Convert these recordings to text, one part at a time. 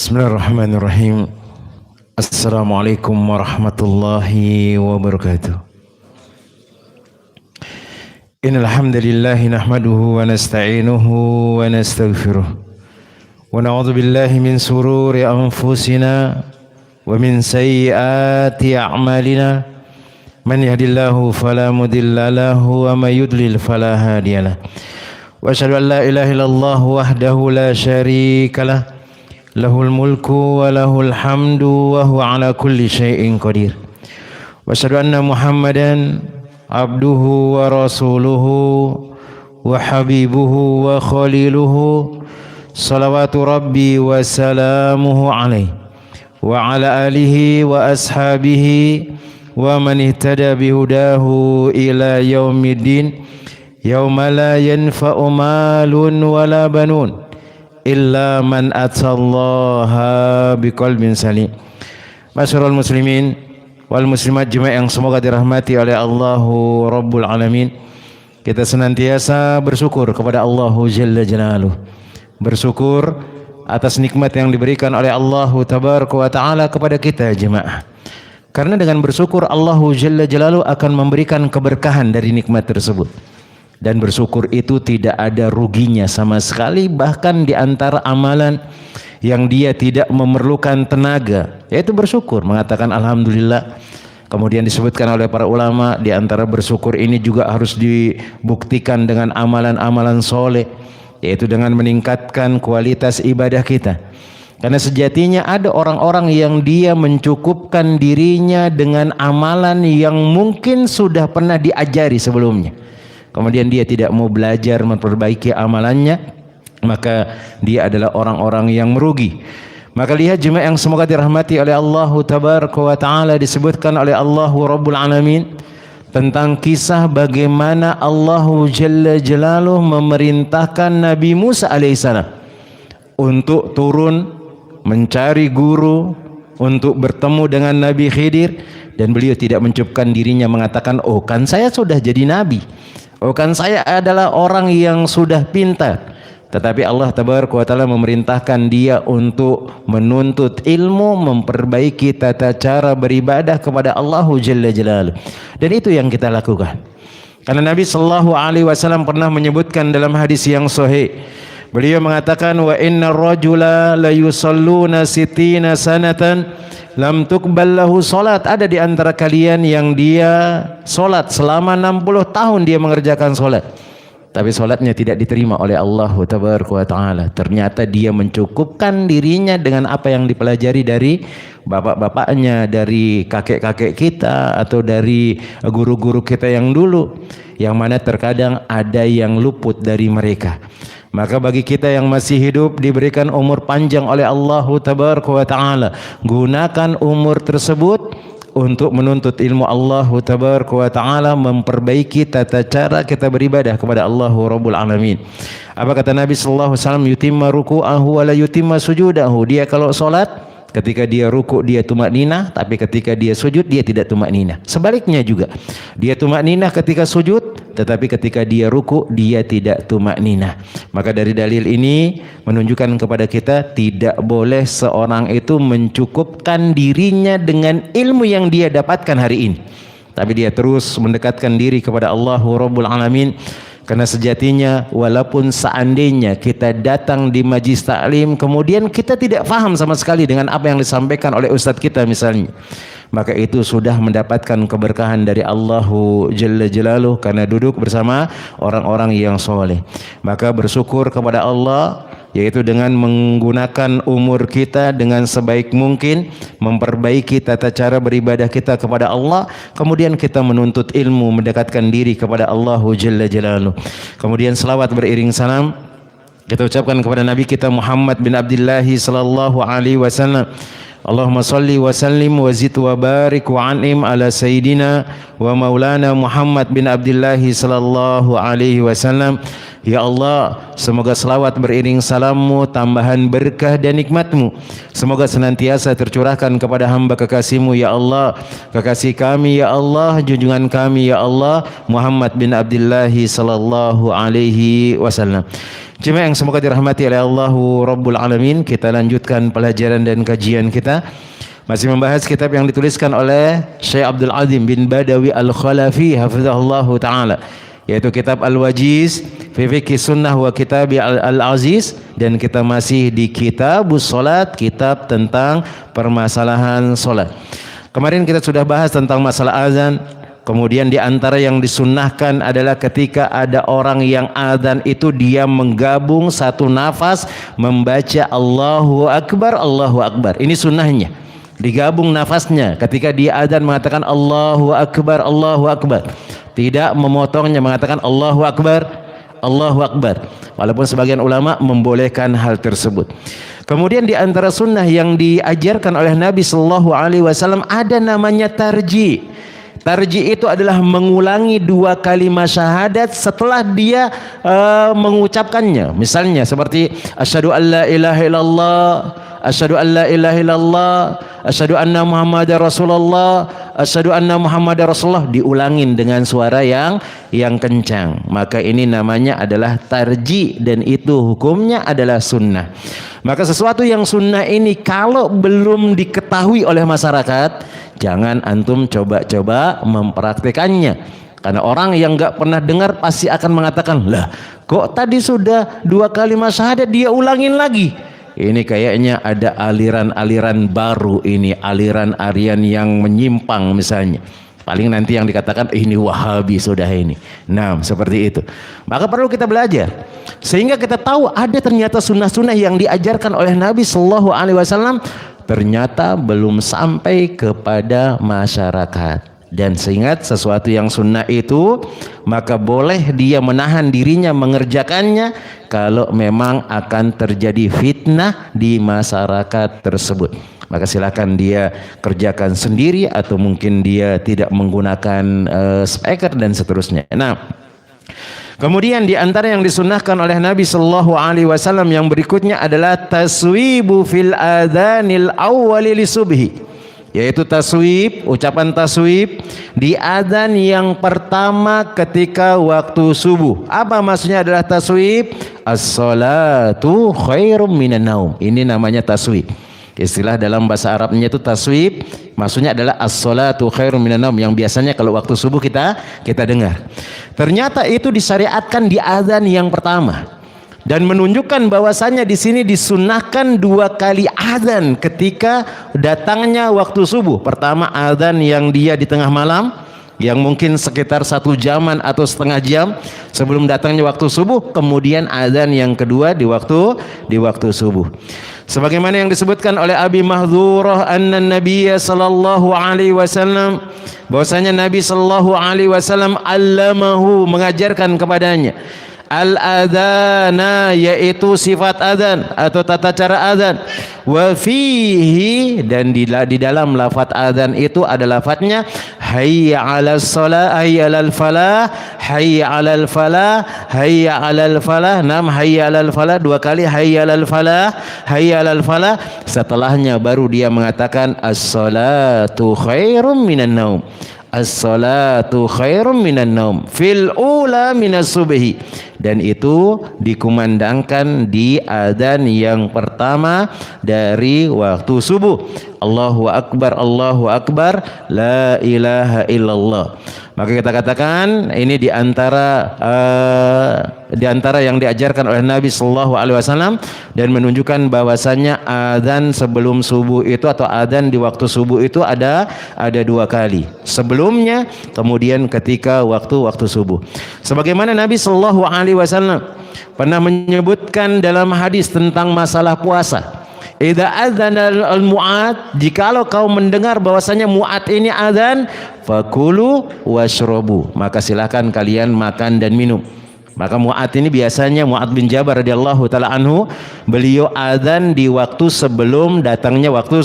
Bismillahirrahmanirrahim. Assalamualaikum warahmatullahi wabarakatuh. Innal hamdalillah nahmaduhu wa nasta'inuhu wa nastaghfiruh. Wa na'udzu billahi min sururi anfusina wa min sayyiati a'malina. Man yahdihillahu fala mudilla lahu wa may yudlil fala hadiyalah. Wa asyhadu an la ilaha illallah wahdahu la syarika lah. Lahul mulku wa lahul hamdu wa huwa ala kulli syai'in qadir. Wa asyhadu anna Muhammadan abduhu wa rasuluhu wa habibuhu wa khaliluhu salawatu rabbi wa salamuhu alaihi wa ala alihi wa ashabihi wa man ihtada bihudahu ila yaumiddin yauma la yanfa'u malun wala banun illa man atallaha biqalbin salim. Masyarul muslimin wal muslimat jemaah yang semoga dirahmati oleh Allahu Rabbul Alamin. Kita senantiasa bersyukur kepada Allahu Jalla Jalaluh. Bersyukur atas nikmat yang diberikan oleh Allahu Tabaraka wa Ta'ala kepada kita jemaah. Karena dengan bersyukur Allahu Jalla Jalaluh akan memberikan keberkahan dari nikmat tersebut. Dan bersyukur itu tidak ada ruginya sama sekali, bahkan di antara amalan yang dia tidak memerlukan tenaga, yaitu bersyukur, mengatakan alhamdulillah. Kemudian disebutkan oleh para ulama, di antara bersyukur ini juga harus dibuktikan dengan amalan-amalan soleh, yaitu dengan meningkatkan kualitas ibadah kita. Karena sejatinya ada orang-orang yang dia mencukupkan dirinya dengan amalan yang mungkin sudah pernah diajari sebelumnya. Kemudian dia tidak mau belajar memperbaiki amalannya, maka dia adalah orang-orang yang merugi. Maka lihat jemaah yang semoga dirahmati oleh Allah Tabaraka wa Ta'ala, disebutkan oleh Allahu Rabbul Alamin tentang kisah bagaimana Allahu Jalla Jalaluh memerintahkan Nabi Musa alaihissalam untuk turun mencari guru, untuk bertemu dengan Nabi Khidir, dan beliau tidak mencukupkan dirinya mengatakan, oh kan saya sudah jadi nabi, oh kan saya adalah orang yang sudah pintar. Tetapi Allah Tabaraka wa Ta'ala memerintahkan dia untuk menuntut ilmu, memperbaiki tata cara beribadah kepada Allahu Jalla Jalaluh. Dan itu yang kita lakukan. Karena Nabi Sallallahu Alaihi Wasallam pernah menyebutkan dalam hadis yang sahih, beliau mengatakan, wa inna rajula la yusalluna sitina sanatan lam tuqbal lahu salat. Ada di antara kalian yang dia salat selama 60 tahun, dia mengerjakan salat, tapi salatnya tidak diterima oleh Allah Tabaraka wa Ta'ala. Ternyata dia mencukupkan dirinya dengan apa yang dipelajari dari bapak-bapaknya, dari kakek-kakek kita, atau dari guru-guru kita yang dulu, yang mana terkadang ada yang luput dari mereka. Maka bagi kita yang masih hidup diberikan umur panjang oleh Allah Tabaraka wa Ta'ala, gunakan umur tersebut untuk menuntut ilmu Allah Tabaraka wa Ta'ala, memperbaiki tata cara kita beribadah kepada Allah Rabbul Alamin. Apa kata Nabi sallallahu alaihi wasallam? Yutimma ruku'ahu wa la yutimma sujudahu. Dia kalau salat, ketika dia ruku dia tumakninah, tapi ketika dia sujud dia tidak tumakninah. Sebaliknya juga, dia tumakninah ketika sujud, tetapi ketika dia ruku dia tidak tumakninah. Maka dari dalil ini menunjukkan kepada kita tidak boleh seorang itu mencukupkan dirinya dengan ilmu yang dia dapatkan hari ini, tapi dia terus mendekatkan diri kepada Allah Rabbul Alamin. Karena sejatinya walaupun seandainya kita datang di majlis taklim kemudian kita tidak faham sama sekali dengan apa yang disampaikan oleh ustadz kita misalnya, maka itu sudah mendapatkan keberkahan dari Allahu Jalla Jalaluh karena duduk bersama orang-orang yang soleh. Maka bersyukur kepada Allah, yaitu dengan menggunakan umur kita dengan sebaik mungkin, memperbaiki tata cara beribadah kita kepada Allah, kemudian kita menuntut ilmu, mendekatkan diri kepada Allahu Jalla Jalaluh. Kemudian selawat beriring salam kita ucapkan kepada Nabi kita Muhammad bin Abdullah sallallahu alaihi wasallam. Allahumma salli wa sallim wa zid wa barik wa an'im ala sayyidina wa maulana Muhammad bin Abdullah sallallahu alaihi wasallam. Ya Allah, semoga selawat beriring salammu, tambahan berkah dan nikmatmu, semoga senantiasa tercurahkan kepada hamba kekasihmu ya Allah, kekasih kami ya Allah, junjungan kami ya Allah, Muhammad bin Abdullah sallallahu alaihi wasallam. Jemaah yang semoga dirahmati oleh Allahu Rabbul Alamin, kita lanjutkan pelajaran dan kajian kita. Masih membahas kitab yang dituliskan oleh Syekh Abdul Azim bin Badawi Al-Khalafi hafizahullahu taala, yaitu kitab Al-Wajiz fi Fiqh Sunnah wa Kitab Al-Aziz, dan kita masih di Kitabus Salat, kitab tentang permasalahan salat. Kemarin kita sudah bahas tentang masalah azan. Kemudian di antara yang disunnahkan adalah ketika ada orang yang azan itu dia menggabung satu nafas membaca Allahu Akbar, Allahu Akbar. Ini sunnahnya. Digabung nafasnya ketika dia azan mengatakan Allahu Akbar, Allahu Akbar. Tidak memotongnya mengatakan Allahu Akbar, Allahu Akbar. Walaupun sebagian ulama membolehkan hal tersebut. Kemudian di antara sunnah yang diajarkan oleh Nabi Sallallahu Alaihi Wasallam ada namanya tarji. Tarji itu adalah mengulangi 2 kalimat syahadat setelah dia mengucapkannya. Misalnya seperti asyhadu alla ilaha illallah, asyhadu alla ilaha illallah, asyhadu anna Muhammadar Rasulullah, asyhadu anna Muhammadar Rasulullah, diulangin dengan suara yang kencang. Maka ini namanya adalah tarji dan itu hukumnya adalah sunnah. Maka sesuatu yang sunnah ini kalau belum diketahui oleh masyarakat, jangan antum coba-coba mempraktikannya. Karena orang yang nggak pernah dengar pasti akan mengatakan, lah kok tadi sudah 2 kalimat syahadat dia ulangin lagi. Ini kayaknya ada aliran-aliran baru, ini aliran-aliran yang menyimpang misalnya. Paling nanti yang dikatakan ini Wahabi sudah ini. Nah seperti itu. Maka perlu kita belajar sehingga kita tahu ada ternyata sunnah-sunnah yang diajarkan oleh Nabi Sallallahu Alaihi Wasallam ternyata belum sampai kepada masyarakat. Dan seingat sesuatu yang sunnah itu maka boleh dia menahan dirinya mengerjakannya kalau memang akan terjadi fitnah di masyarakat tersebut. Maka silakan dia kerjakan sendiri atau mungkin dia tidak menggunakan speaker dan seterusnya. Nah, kemudian di antara yang disunnahkan oleh Nabi Sallallahu Alaihi Wasallam yang berikutnya adalah taswibu fil adhanil awwali li subhi, yaitu taswib, ucapan taswib di adzan yang pertama ketika waktu subuh. Apa maksudnya adalah taswib? As-salatu khairum minan naum. Ini namanya taswib. Istilah dalam bahasa Arabnya itu taswib, maksudnya adalah as-salatu khairum minan naum, yang biasanya kalau waktu subuh kita dengar. Ternyata itu disyariatkan di adzan yang pertama. Dan menunjukkan bahwasannya di sini disunnahkan 2 kali adzan ketika datangnya waktu subuh. Pertama adzan yang dia di tengah malam, yang mungkin sekitar 1 jaman atau setengah jam sebelum datangnya waktu subuh. Kemudian adzan yang kedua di waktu subuh. Sebagaimana yang disebutkan oleh Abi Mahdhurah anna Nabiyya sallallahu alaihi wasallam, bahwasanya Nabi sallallahu alaihi wasallam allamahu, mengajarkan kepadanya al-adhana, yaitu sifat adzan atau tata cara adzan, wa fihi, dan di dalam lafaz adzan itu ada lafaznya hayya 'alas shalah, hayya 'alal falah, hayya 'alal falah, hayya 'alal falah. Nam hayya 'alal falah 2 kali, hayya 'alal falah, hayya 'alal falah. Setelahnya baru dia mengatakan as-salatu khairum minan naum, as-salatu khairum minan naum fil ula minas subhi. Dan itu dikumandangkan di adzan yang pertama dari waktu subuh. Allahu Akbar, Allahu Akbar, la ilaha illallah. Maka kita katakan ini di antara yang diajarkan oleh Nabi Sallallahu Alaihi Wasallam dan menunjukkan bahwasannya adzan sebelum subuh itu atau adzan di waktu subuh itu ada 2 kali. Sebelumnya, kemudian ketika waktu subuh. Sebagaimana Nabi Sallallahu Alaihi Wasallam pernah menyebutkan dalam hadis tentang masalah puasa. Idza adzana al-mu'ad, jikalau kau mendengar bahwasanya Mu'ad ini adzan, fakulu washrabu, maka silakan kalian makan dan minum. Maka Mu'ad ini biasanya Mu'ad bin Jabal radhiyallahu taala anhu, beliau adzan di waktu sebelum datangnya waktu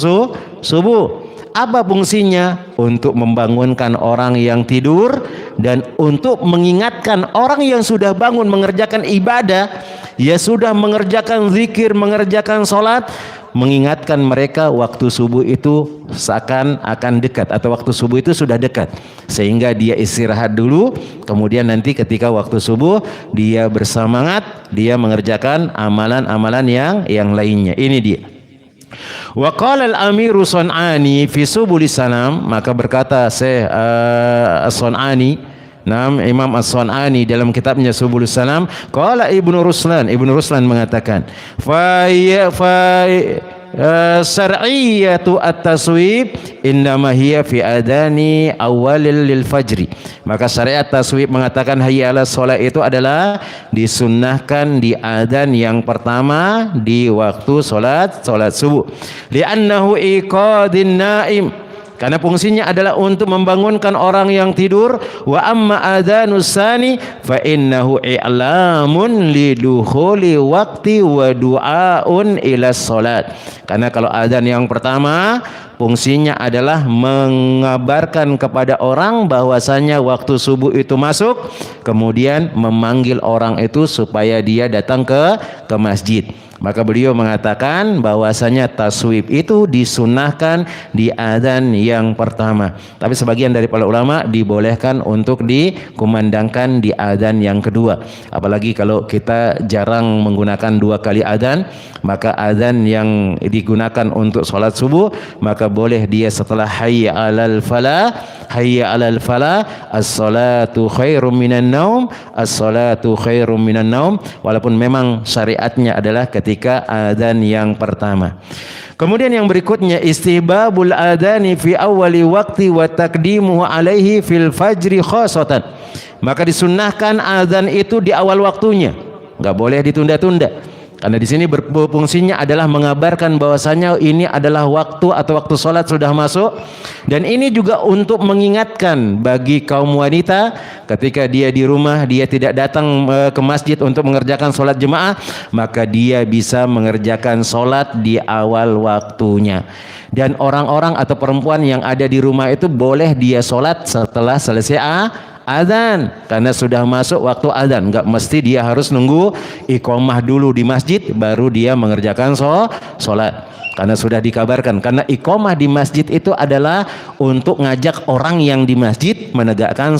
subuh. Apa fungsinya? Untuk membangunkan orang yang tidur dan untuk mengingatkan orang yang sudah bangun mengerjakan ibadah, ya sudah mengerjakan zikir, mengerjakan sholat, mengingatkan mereka waktu subuh itu seakan akan dekat atau waktu subuh itu sudah dekat, sehingga dia istirahat dulu, kemudian nanti ketika waktu subuh dia bersemangat dia mengerjakan amalan-amalan yang lainnya. Ini dia. Wa qala al-Amiru Sun'ani fi Subulis Salam, maka berkata Syekh As-Sun'ani, Imam As-Sun'ani dalam kitabnya Subulus Salam, qala Ibnu Ruslan mengatakan, syar'iyyatu at-taswib innama hiya fi adani awalil lil fajri. Maka syariat taswib mengatakan hayya 'alas shalah itu adalah disunnahkan di adzan yang pertama di waktu salat subuh. Li'annahu iqadin naim, karena fungsinya adalah untuk membangunkan orang yang tidur. Wa amma adzanus tsani fa innahu i'lamun lidukhuli waqti wa du'aun ila shalat. Karena kalau adzan yang pertama fungsinya adalah mengabarkan kepada orang bahwasanya waktu subuh itu masuk, kemudian memanggil orang itu supaya dia datang ke masjid. Maka beliau mengatakan bahwasanya taswib itu disunahkan di adzan yang pertama. Tapi sebagian dari para ulama dibolehkan untuk dikumandangkan di adzan yang kedua. Apalagi kalau kita jarang menggunakan 2 kali adzan, maka adzan yang digunakan untuk sholat subuh, maka boleh dia setelah hayya 'alal falah, hayya 'alal falah, as-salatu khairum minan naum, as-salatu khairum minan naum, walaupun memang syariatnya adalah ketika adzan yang pertama. Kemudian yang berikutnya istihbabul adzani fi awwali waqti wa taqdimuhu alaihi fil fajri khasatan. Maka disunnahkan adzan itu di awal waktunya, enggak boleh ditunda-tunda. Karena di sini berfungsinya adalah mengabarkan bahwasanya ini adalah waktu atau waktu sholat sudah masuk, dan ini juga untuk mengingatkan bagi kaum wanita ketika dia di rumah dia tidak datang ke masjid untuk mengerjakan sholat jemaah, maka dia bisa mengerjakan sholat di awal waktunya. Dan orang-orang atau perempuan yang ada di rumah itu boleh dia sholat setelah selesai adzan, karena sudah masuk waktu adzan. Enggak mesti dia harus nunggu iqamah dulu di masjid baru dia mengerjakan sholat, karena sudah dikabarkan. Karena iqamah di masjid itu adalah untuk ngajak orang yang di masjid menegakkan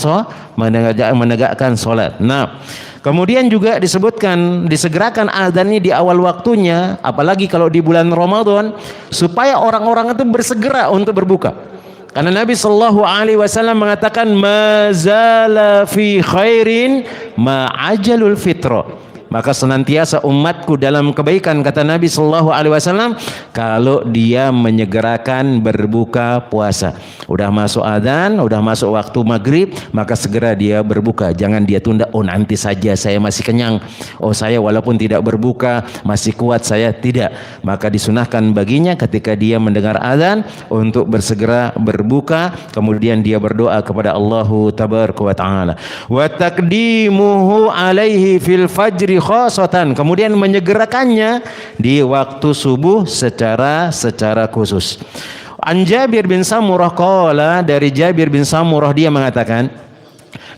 sholat. Nah, kemudian juga disebutkan disegerakan adzan ini di awal waktunya, apalagi kalau di bulan Ramadan, supaya orang-orang itu bersegera untuk berbuka. Karena Nabi Shallallahu Alaihi Wasallam mengatakan mazala fi khairin ma'ajalul fitro. Maka senantiasa umatku dalam kebaikan, kata Nabi Shallallahu Alaihi Wasallam, kalau dia menyegerakan berbuka puasa. Udah masuk adzan, udah masuk waktu maghrib, maka segera dia berbuka. Jangan dia tunda, oh nanti saja saya masih kenyang, oh saya walaupun tidak berbuka masih kuat saya, tidak. Maka disunahkan baginya ketika dia mendengar adzan untuk bersegera berbuka, kemudian dia berdoa kepada Allah Tabaraka wa Ta'ala. Wa taqdimuhu alaihi fil fajri khasatan, kemudian menyegerakannya di waktu subuh secara khusus. An Jabir bin Samurah qala, dari Jabir bin Samurah dia mengatakan,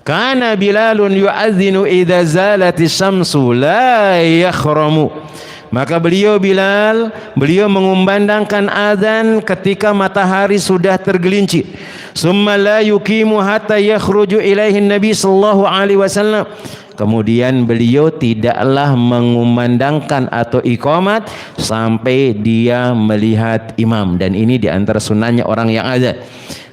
kana Bilalun yu'adzinu idza zalatis syamsu la yakhramu. Maka Bilal mengumandangkan azan ketika matahari sudah tergelincir. Summa la yuqimu hatta yakhruju ilaihi Nabi sallallahu alaihi wasallam. Kemudian beliau tidaklah mengumandangkan atau iqamat sampai dia melihat imam, dan ini diantara sunnahnya orang yang azan.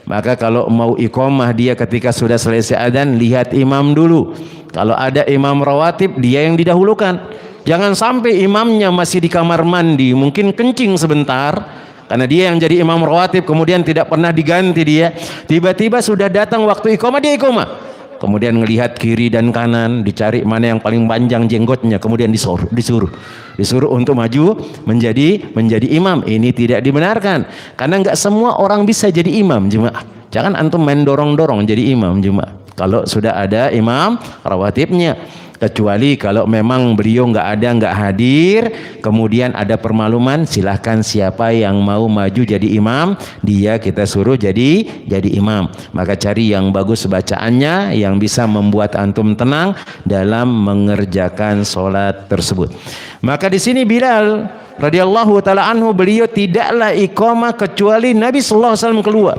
Maka kalau mau iqamah dia ketika sudah selesai azan lihat imam dulu. Kalau ada imam rawatib dia yang didahulukan. Jangan sampai imamnya masih di kamar mandi, mungkin kencing sebentar, karena dia yang jadi imam rawatib kemudian tidak pernah diganti dia. Tiba-tiba sudah datang waktu iqamah, dia iqamah. Kemudian melihat kiri dan kanan, dicari mana yang paling panjang jenggotnya, kemudian disuruh untuk maju menjadi imam. Ini tidak dibenarkan, karena enggak semua orang bisa jadi imam jemaah. Jangan antum main dorong-dorong jadi imam jemaah kalau sudah ada imam rawatibnya. Kecuali kalau memang beliau nggak hadir, kemudian ada permakluman, silahkan siapa yang mau maju jadi imam, dia kita suruh jadi imam. Maka cari yang bagus bacaannya, yang bisa membuat antum tenang dalam mengerjakan sholat tersebut. Maka di sini Bilal radhiyallahu taala anhu, beliau tidaklah iqamah kecuali Nabi sallallahu alaihi wasallam keluar.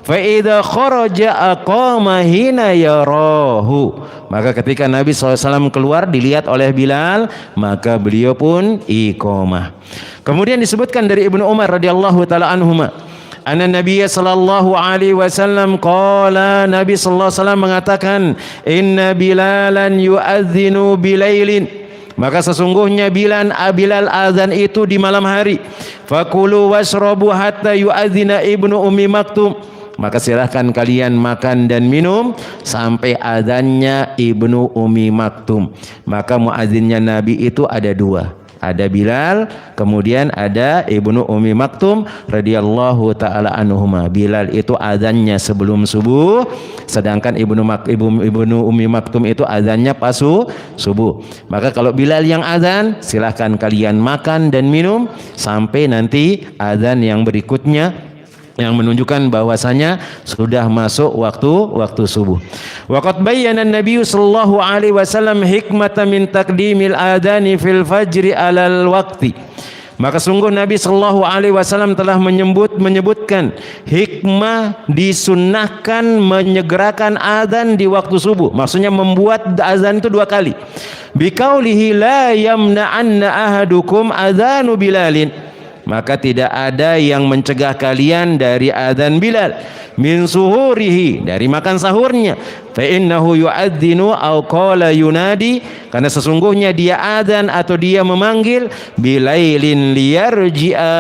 Fa idza kharaja aqama hina yarahu. Maka ketika Nabi SAW keluar dilihat oleh Bilal, maka beliau pun iqamah. Kemudian disebutkan dari Ibnu Umar radhiyallahu taala anhuma, anna Nabiy sallallahu alaihi wasallam qala, Nabi sallallahu alaihi wasallam mengatakan, inna Bilalan yu'adzinu bilailin, maka sesungguhnya Bilal azan itu di malam hari. Fakulu washrabu hatta yu'adzina Ibnu Ummi Maktum, maka silahkan kalian makan dan minum sampai azannya Ibnu Ummi Maktum. Maka muadzinnya Nabi itu ada dua, ada Bilal, kemudian ada Ibnu Ummi Maktum radhiyallahu taala anhuma. Bilal itu azannya sebelum subuh, sedangkan Ibnu Ummi Maktum itu azannya pas subuh. Maka kalau Bilal yang azan, silahkan kalian makan dan minum sampai nanti azan yang berikutnya, yang menunjukkan bahwasanya sudah masuk waktu subuh. Waqad bayyana an-nabiy sallallahu alaihi wasallam hikmatan min taqdimil adani fil fajri alal waqti. Maka sungguh Nabi sallallahu alaihi wasallam telah menyebutkan hikmah disunnahkan menyegerakan azan di waktu subuh. Maksudnya membuat azan itu dua kali. Biqaulihi la yamna'anna ahadukum adzanu Bilalin, maka tidak ada yang mencegah kalian dari adzan Bilal, min suhurihi, dari makan sahurnya, fa innahu yu'adzinu aw qala yunadi, karena sesungguhnya dia adzan atau dia memanggil, bilailin liyarji'a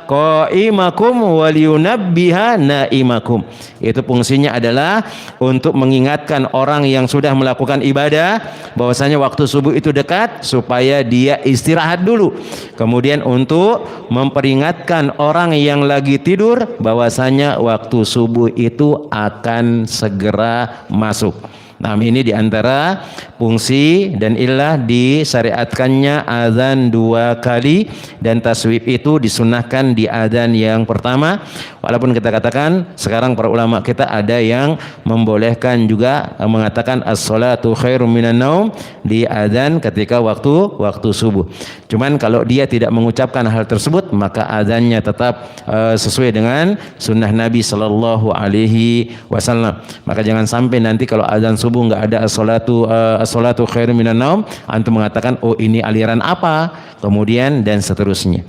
qaimakum wa liyunabbiha naimakum. Itu fungsinya adalah untuk mengingatkan orang yang sudah melakukan ibadah bahwasanya waktu subuh itu dekat, supaya dia istirahat dulu. Kemudian untuk memperingatkan orang yang lagi tidur bahwasanya waktu subuh itu akan segera masuk. Nah, ini diantara fungsi dan ilah disyariatkannya azan dua kali, dan taswib itu disunahkan di azan yang pertama. Walaupun kita katakan sekarang para ulama kita ada yang membolehkan juga mengatakan as-salatu khairum minan naum di azan ketika waktu subuh. Cuman kalau dia tidak mengucapkan hal tersebut, maka azannya tetap sesuai dengan sunnah Nabi sallallahu alaihi wasallam. Maka jangan sampai nanti kalau azan subuh enggak ada as-salatu khairum minan naum, antum mengatakan oh ini aliran apa, kemudian dan seterusnya.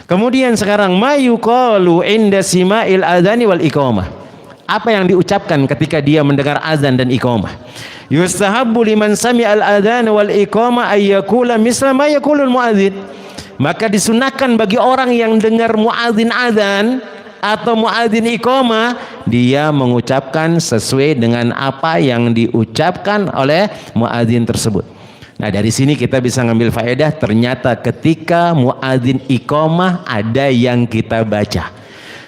Kemudian sekarang mayuqalu inda sima'il adzani wal iqamah. Apa yang diucapkan ketika dia mendengar azan dan iqamah? Yustahabbu liman sami'al adzan wal iqamah ay yaqula misla ma yaqulul muadzin. Maka disunahkan bagi orang yang dengar muadzin azan atau muadzin iqamah, dia mengucapkan sesuai dengan apa yang diucapkan oleh muadzin tersebut. Nah, dari sini kita bisa ngambil faedah, ternyata ketika muadzin iqamah ada yang kita baca.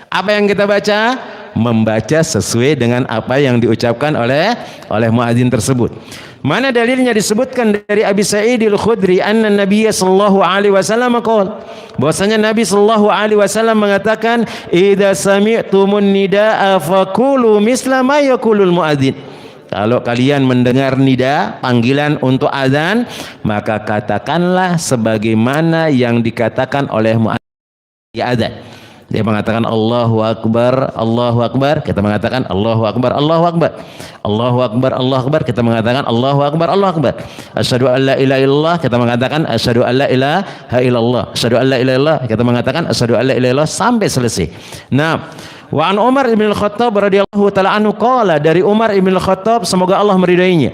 Apa yang kita baca? Membaca sesuai dengan apa yang diucapkan oleh muadzin tersebut. Mana dalilnya? Disebutkan dari Abi Sa'id al-Khudri anna Nabiy sallallahu alaihi wasallam qala, bahwasanya Nabi sallallahu alaihi wasallam mengatakan, idza sami'tumun nidaa faqulu misla ma yaqulul muadzin. Kalau kalian mendengar nida, panggilan untuk azan, maka katakanlah sebagaimana yang dikatakan oleh muadzin di azan. Dia mengatakan Allahu Akbar, Allahu Akbar, kita mengatakan Allahu Akbar, Allahu Akbar, Allahu Akbar, Allahu Akbar, kita mengatakan Allahu Akbar, Allahu Akbar. Asyhadu an la ilaha illallah, kita mengatakan asyhadu an la ilaha illallah. Asyhadu an la ilaha illallah, kita mengatakan asyhadu an la ilaha illallah sampai selesai. Nah, wa an Umar bin Al-Khattab radhiyallahu taala anhu qala, dari Umar bin Al-Khattab semoga Allah meridainya,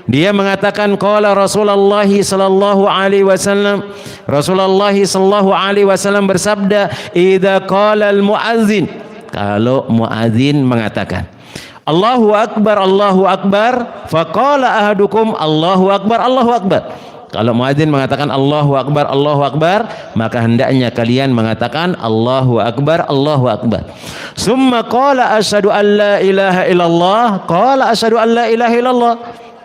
dia mengatakan qala Rasulullah sallallahu alaihi wasallam, Rasulullah sallallahu alaihi wasallam bersabda, idza qala al-muadzin, kalau muadzin mengatakan Allahu Akbar, Allahu Akbar, faqala ahadukum Allahu Akbar, Allahu Akbar. Kalau muadzin mengatakan Allahu Akbar, Allahu Akbar, maka hendaknya kalian mengatakan Allahu Akbar, Allahu Akbar. Summa qala asyhadu an la ilaha illallah, qala asyhadu an la ilaha illallah.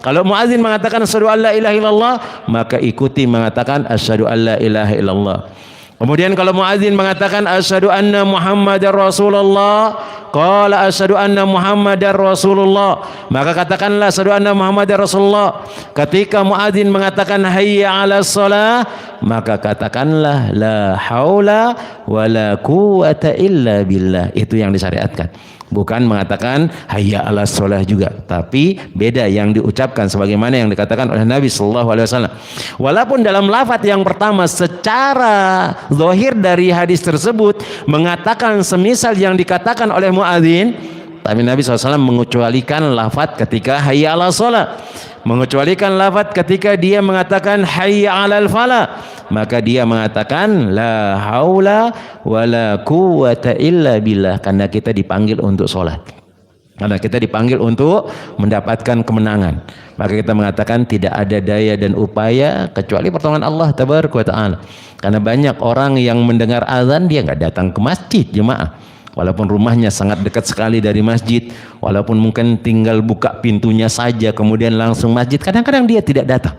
Kalau muadzin mengatakan asyhadu an la ilaha illallah, maka ikuti mengatakan asyhadu an la ilaha illallah. Kemudian kalau muadzin mengatakan asyhadu anna Muhammadar Rasulullah, qala asyhadu anna Muhammadar Rasulullah, maka katakanlah asyhadu anna Muhammadar Rasulullah. Ketika muadzin mengatakan hayya 'alas shalah, maka katakanlah la haula wala quwata illa billah. Itu yang disyariatkan. Bukan mengatakan hayya 'alas shalah juga, tapi beda yang diucapkan sebagaimana yang dikatakan oleh Nabi sallallahu alaihi wasallam. Walaupun dalam lafaz yang pertama secara zahir dari hadis tersebut mengatakan semisal yang dikatakan oleh muadzin, tapi Nabi SAW mengecualikan lafaz ketika hayya 'alas shalah, mengecualikan lafaz ketika dia mengatakan hayya 'alal falah, maka dia mengatakan la haula wala quwata illa billah, karena kita dipanggil untuk sholat, karena kita dipanggil untuk mendapatkan kemenangan. Maka kita mengatakan tidak ada daya dan upaya kecuali pertolongan Allah tabaraka wa ta'ala. Karena banyak orang yang mendengar azan dia nggak datang ke masjid jemaah, walaupun rumahnya sangat dekat sekali dari masjid, walaupun mungkin tinggal buka pintunya saja kemudian langsung masjid, kadang-kadang dia tidak datang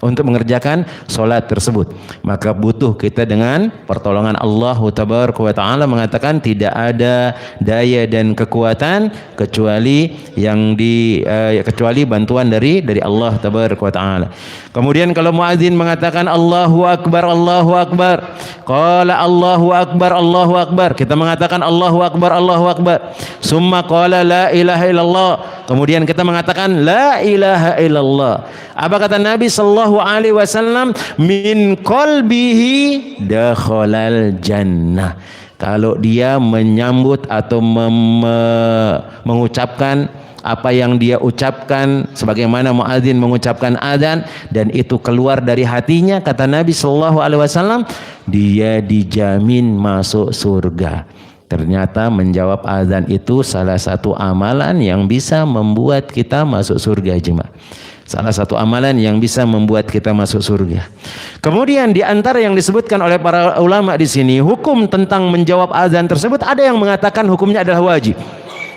untuk mengerjakan sholat tersebut. Maka butuh kita dengan pertolongan Allah tabaraka wa ta'ala, mengatakan tidak ada daya dan kekuatan kecuali kecuali bantuan dari Allah tabaraka wa ta'ala. Kemudian kalau muadzin mengatakan Allahu akbar, Allahu akbar, qala Allahu akbar, Allahu akbar, kita mengatakan Allahu akbar, Allahu akbar, summa qala la ilaha illallah, kemudian kita mengatakan la ilaha illallah. Apa kata Nabi sallallahu alaihi wasallam? Min qalbihi dakhalal jannah. Kalau dia menyambut atau mengucapkan apa yang dia ucapkan sebagaimana muadzin mengucapkan adzan dan itu keluar dari hatinya, kata Nabi sallallahu alaihi wasallam, dia dijamin masuk surga. Ternyata menjawab azan itu salah satu amalan yang bisa membuat kita masuk surga jemaah. Salah satu amalan yang bisa membuat kita masuk surga. Kemudian di antara yang disebutkan oleh para ulama di sini, hukum tentang menjawab azan tersebut ada yang mengatakan hukumnya adalah wajib.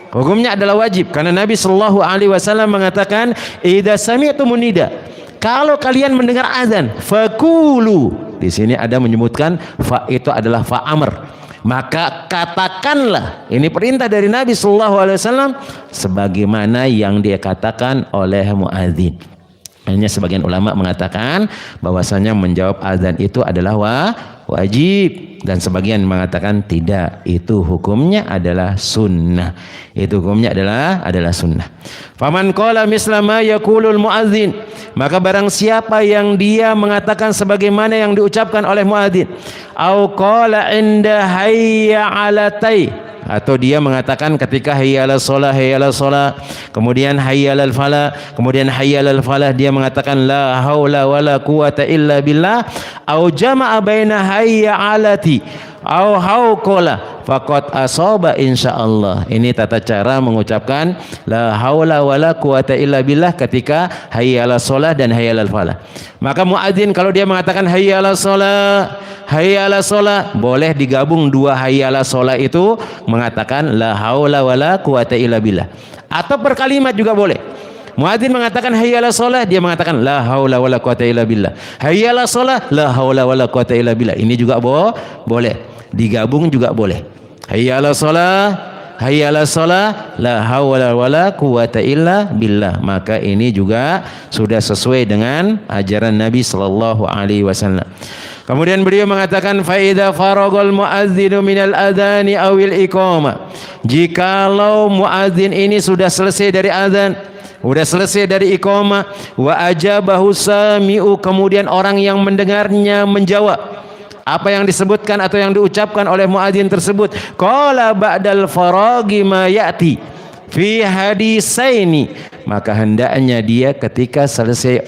Hukumnya adalah wajib karena Nabi sallallahu alaihi wasallam mengatakan, "Idza sami'tumun nida." Kalau kalian mendengar azan, faqulu. Di sini ada menyebutkan fa itu adalah fa amr. Maka katakanlah, ini perintah dari Nabi sallallahu alaihi wasallam sebagaimana yang dia katakan oleh muadzin. Hanya sebagian ulama mengatakan bahwasanya menjawab azan itu adalah wajib dan sebagian mengatakan tidak, itu hukumnya adalah sunnah. Itu hukumnya adalah sunnah. Faman qala misla ma yaqulul muadzin, maka barang siapa yang dia mengatakan sebagaimana yang diucapkan oleh muadzin, au qala inda hayya 'alatai, atau dia mengatakan ketika hayya 'alas shalah, kemudian hayya 'alal falah, kemudian hayya 'alal falah dia mengatakan la haula wala quwata illa billah, au jama'a baina hayya 'alati au hauqala faqad asaba insyaallah. Ini tata cara mengucapkan la haula wala quwata illa billah ketika hayya 'alas shalah dan hayya 'alal falah. Maka muadzin kalau dia mengatakan hayya 'alas shalah, hayya 'alas shalah, boleh digabung dua hayya 'alas shalah itu mengatakan la haula wala quwata illa billah, atau per kalimat juga boleh. Muadzin mengatakan hayya 'alas shalah, dia mengatakan la haula wala quwata illa billah. Hayya 'alas shalah, la haula wala quwata illa billah. Ini juga boleh. Digabung juga boleh. Hayya 'alas shalah, hayya 'alas shalah, la haula wala quwata illa billah. Maka ini juga sudah sesuai dengan ajaran Nabi sallallahu alaihi wasallam. Kemudian beliau mengatakan fa idza faragal muadzinu minal adzani awil iqamah. Jikalau muadzin ini sudah selesai dari azan, sudah selesai dari iqamah, wa ajabahu sami'u, kemudian orang yang mendengarnya menjawab apa yang disebutkan atau yang diucapkan oleh muadzin tersebut, qala ba'dal faragi ma ya'ti fi hadisaini, maka hendaknya dia ketika selesai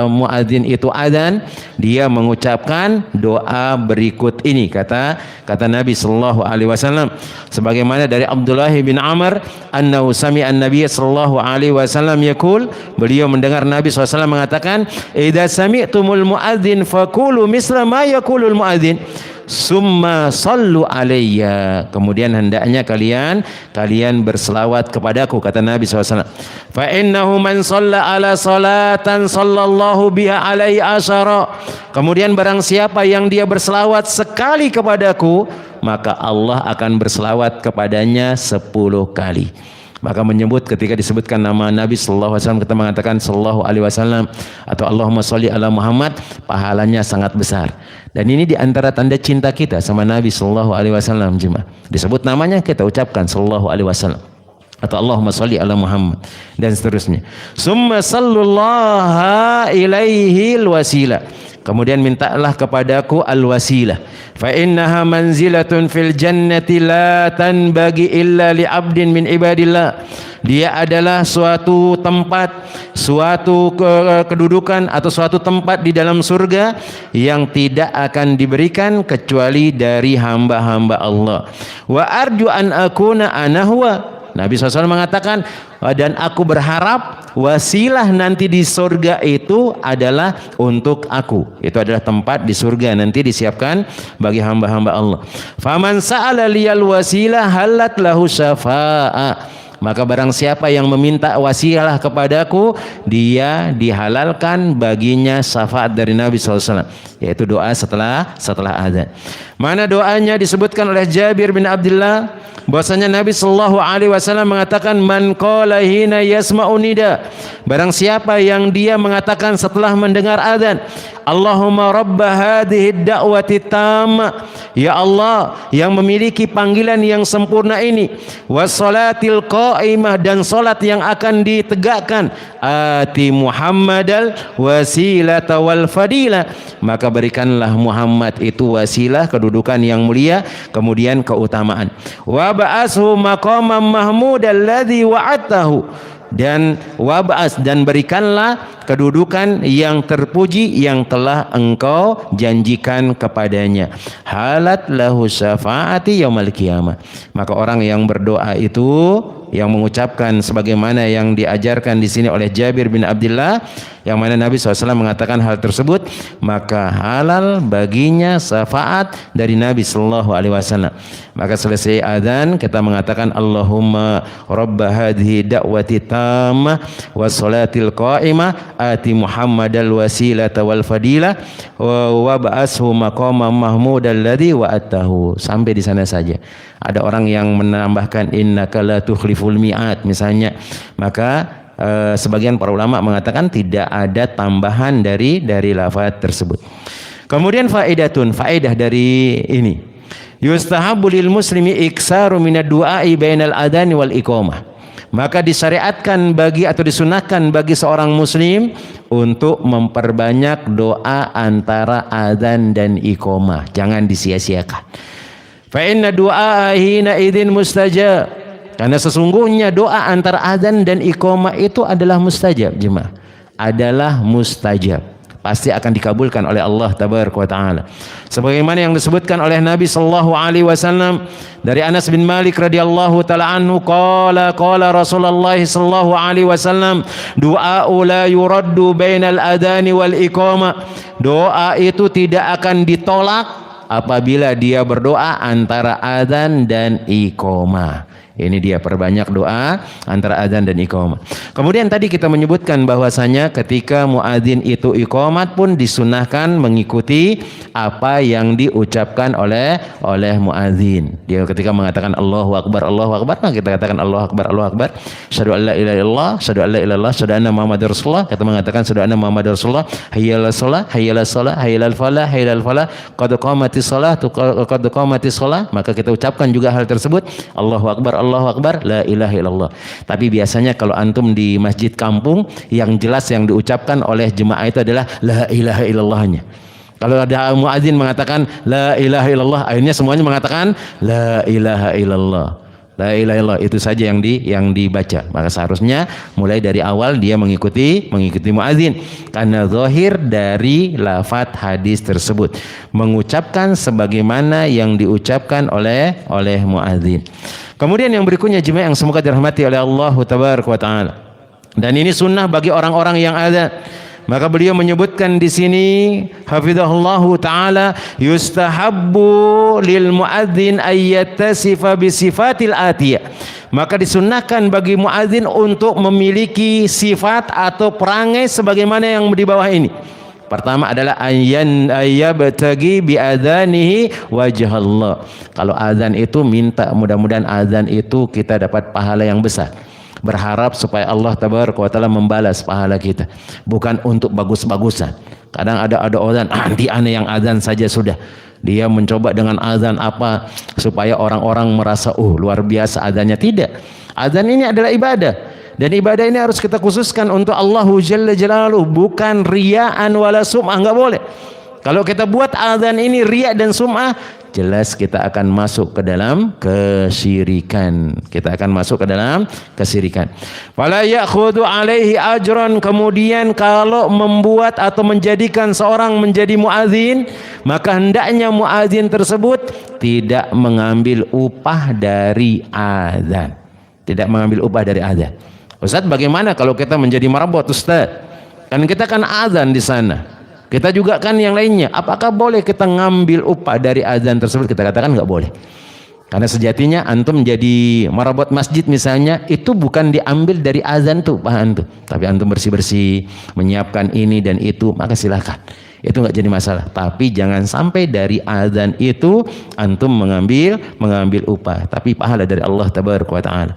muadzin itu adzan, dia mengucapkan doa berikut ini, kata Nabi sallallahu alaihi wasallam sebagaimana dari Abdullah bin Amr annahu sami'a an-nabiy sallallahu alaihi wasallam yaqul, beliau mendengar Nabi SAW mengatakan, idza sami'tumul muadzin faqulu misla ma yaqulul muadzin summa sallu alayya, kemudian hendaknya kalian berselawat kepadaku, kata Nabi SAW. Fa innahu man shalla ala salatan sallallahu biha alaihi asyara, kemudian barang siapa yang dia berselawat sekali kepadaku, maka Allah akan berselawat kepadanya 10 kali. Maka menyebut ketika disebutkan nama Nabi sallallahu alaihi wasallam kita mengatakan sallallahu alaihi wasallam atau Allahumma sholli ala Muhammad, pahalanya sangat besar. Dan ini di antara tanda cinta kita sama Nabi sallallahu alaihi wasallam jemaah. Disebut namanya kita ucapkan sallallahu alaihi wasallam atau Allahumma sholli ala Muhammad dan seterusnya. Summa sallallahu ilaihi alwasilah. Kemudian mintalah kepadaku al-wasilah. Fa innaha manzilatun fil jannati la tanbaghi illa li 'abdin min ibadillah. Dia adalah suatu tempat, suatu kedudukan atau suatu tempat di dalam surga yang tidak akan diberikan kecuali dari hamba-hamba Allah. Wa arju an akuna ana huwa. Nabi SAW mengatakan, dan aku berharap wasilah nanti di surga itu adalah untuk aku. Itu adalah tempat di surga nanti disiapkan bagi hamba-hamba Allah. Faman sa'ala liyal wasilah halat lahu syafa'a. Maka barang siapa yang meminta wasilah kepadaku, dia dihalalkan baginya syafaat dari Nabi SAW, yaitu doa setelah azan. Mana doanya disebutkan oleh Jabir bin Abdullah bahwasanya Nabi sallallahu alaihi wasallam mengatakan, man qala hina yasma'u nida, barang siapa yang dia mengatakan setelah mendengar azan, Allahumma rabba hadhihi da'wati tamma, ya Allah yang memiliki panggilan yang sempurna ini, wassalatil qa'imah, dan salat yang akan ditegakkan, ati Muhammadal wasilata wal fadila, maka berikanlah Muhammad itu wasilah, kedudukan yang mulia, kemudian keutamaan. Wa ba'ashu maqamam mahmudal ladzi wa'atahu, dan wab'as, dan berikanlah kedudukan yang terpuji yang telah engkau janjikan kepadanya. Halat lahu syafaati yaumal qiyamah. Maka orang yang berdoa itu, yang mengucapkan sebagaimana yang diajarkan di sini oleh Jabir bin Abdullah, yang mana Nabi SAW mengatakan hal tersebut, maka halal baginya syafaat dari Nabi SAW. Maka selesai adzan kita mengatakan Allahumma rabba hadhihi da'wati tammah wassalatil qa'imah ati Muhammadal wasilata wal fadilah wa ba'ashu maqamam mahmudal ladzi wa'atahu. Sampai di sana saja. Ada orang yang menambahkan innaka la tukhliful mi'ad misalnya, maka sebagian para ulama mengatakan tidak ada tambahan dari lafaz tersebut. Kemudian faedah dari ini, yustahabbu lil muslimi iksaru minad du'ai bainal adani wal iqamah. Maka disyariatkan bagi atau disunahkan bagi seorang muslim untuk memperbanyak doa antara adzan dan iqamah, jangan disia-siakan. Fa inna du'a hina idzin mustajab. Karena sesungguhnya doa antara adzan dan iqamah itu adalah mustajab, jemaah. Adalah mustajab. Pasti akan dikabulkan oleh Allah tabaraka wa taala. Sebagaimana yang disebutkan oleh Nabi sallallahu alaihi wasallam dari Anas bin Malik radhiyallahu taala anhu, qala Rasulullah sallallahu alaihi wasallam, du'a la yuraddu bainal adani wal iqamah. Doa itu tidak akan ditolak apabila dia berdoa antara adzan dan iqamah. Ini dia, perbanyak doa antara adzan dan iqamah. Kemudian tadi kita menyebutkan bahwasanya ketika muadzin itu iqamat pun disunahkan mengikuti apa yang diucapkan oleh muadzin. Dia ketika mengatakan Allahu akbar, maka kita katakan Allahu akbar, syahadu an la ilaha illallah, syahadu an la ilaha illallah, syahadu anna Muhammadar Rasulullah. Kita mengatakan syahadu anna Muhammadar Rasulullah, hayyalas shalah, hayyalas shalah, hayyal falah, hayyal falah, qad qamatis shalah, qad qamatis shalah. Maka kita ucapkan juga hal tersebut, Allahu akbar, la ilaha illallah. Tapi biasanya kalau antum di masjid kampung, yang jelas yang diucapkan oleh jemaah itu adalah la ilaha illallahnya. Kalau ada muadzin mengatakan la ilaha illallah, akhirnya semuanya mengatakan la ilaha illallah. La ilaha illallah, itu saja yang dibaca. Maka seharusnya mulai dari awal dia mengikuti muadzin, karena zahir dari lafaz hadis tersebut mengucapkan sebagaimana yang diucapkan oleh muadzin. Kemudian yang berikutnya jemaah yang semoga dirahmati oleh Allah tabaraka wa taala, dan ini sunnah bagi orang-orang yang ada. Maka beliau menyebutkan di sini hafizahullahu taala, yustahabbu lil muadzin ayyattasifa bi sifatil atiyah. Maka disunnahkan bagi muadzin untuk memiliki sifat atau perangai sebagaimana yang di bawah ini. Pertama adalah ayyabtagi bi adzanihi wajh Allah. Kalau azan itu minta mudah-mudahan azan itu kita dapat pahala yang besar. berharap supaya Allah tabaraka wa taala membalas pahala kita, bukan untuk bagus-bagusan. Kadang ada azan, anti aneh yang azan saja sudah. Dia mencoba dengan azan apa supaya orang-orang merasa luar biasa azannya. Tidak. Azan ini adalah ibadah. Dan ibadah ini harus kita khususkan untuk Allah Jalla Jalaluhu, bukan riya'an wala sum'ah, enggak boleh. Kalau kita buat azan ini riya dan sum'ah, jelas kita akan masuk ke dalam kesyirikan. Kita akan masuk ke dalam kesyirikan. Fala ya'khudhu alaihi ajran. Kemudian kalau membuat atau menjadikan seorang menjadi muadzin, maka hendaknya muadzin tersebut tidak mengambil upah dari azan. Tidak mengambil upah dari azan. Ustaz, bagaimana kalau kita menjadi marabot, Ustaz? Kan kita kan azan di sana. Kita juga kan yang lainnya. Apakah boleh kita ngambil upah dari azan tersebut? Kita katakan nggak boleh. Karena sejatinya antum menjadi marabot masjid misalnya, itu bukan diambil dari azan tuh, upah antum. Tapi antum bersih-bersih, menyiapkan ini dan itu, maka silakan. Itu nggak jadi masalah. Tapi jangan sampai dari azan itu antum mengambil upah. Tapi pahala dari Allah tabaraka wa taala.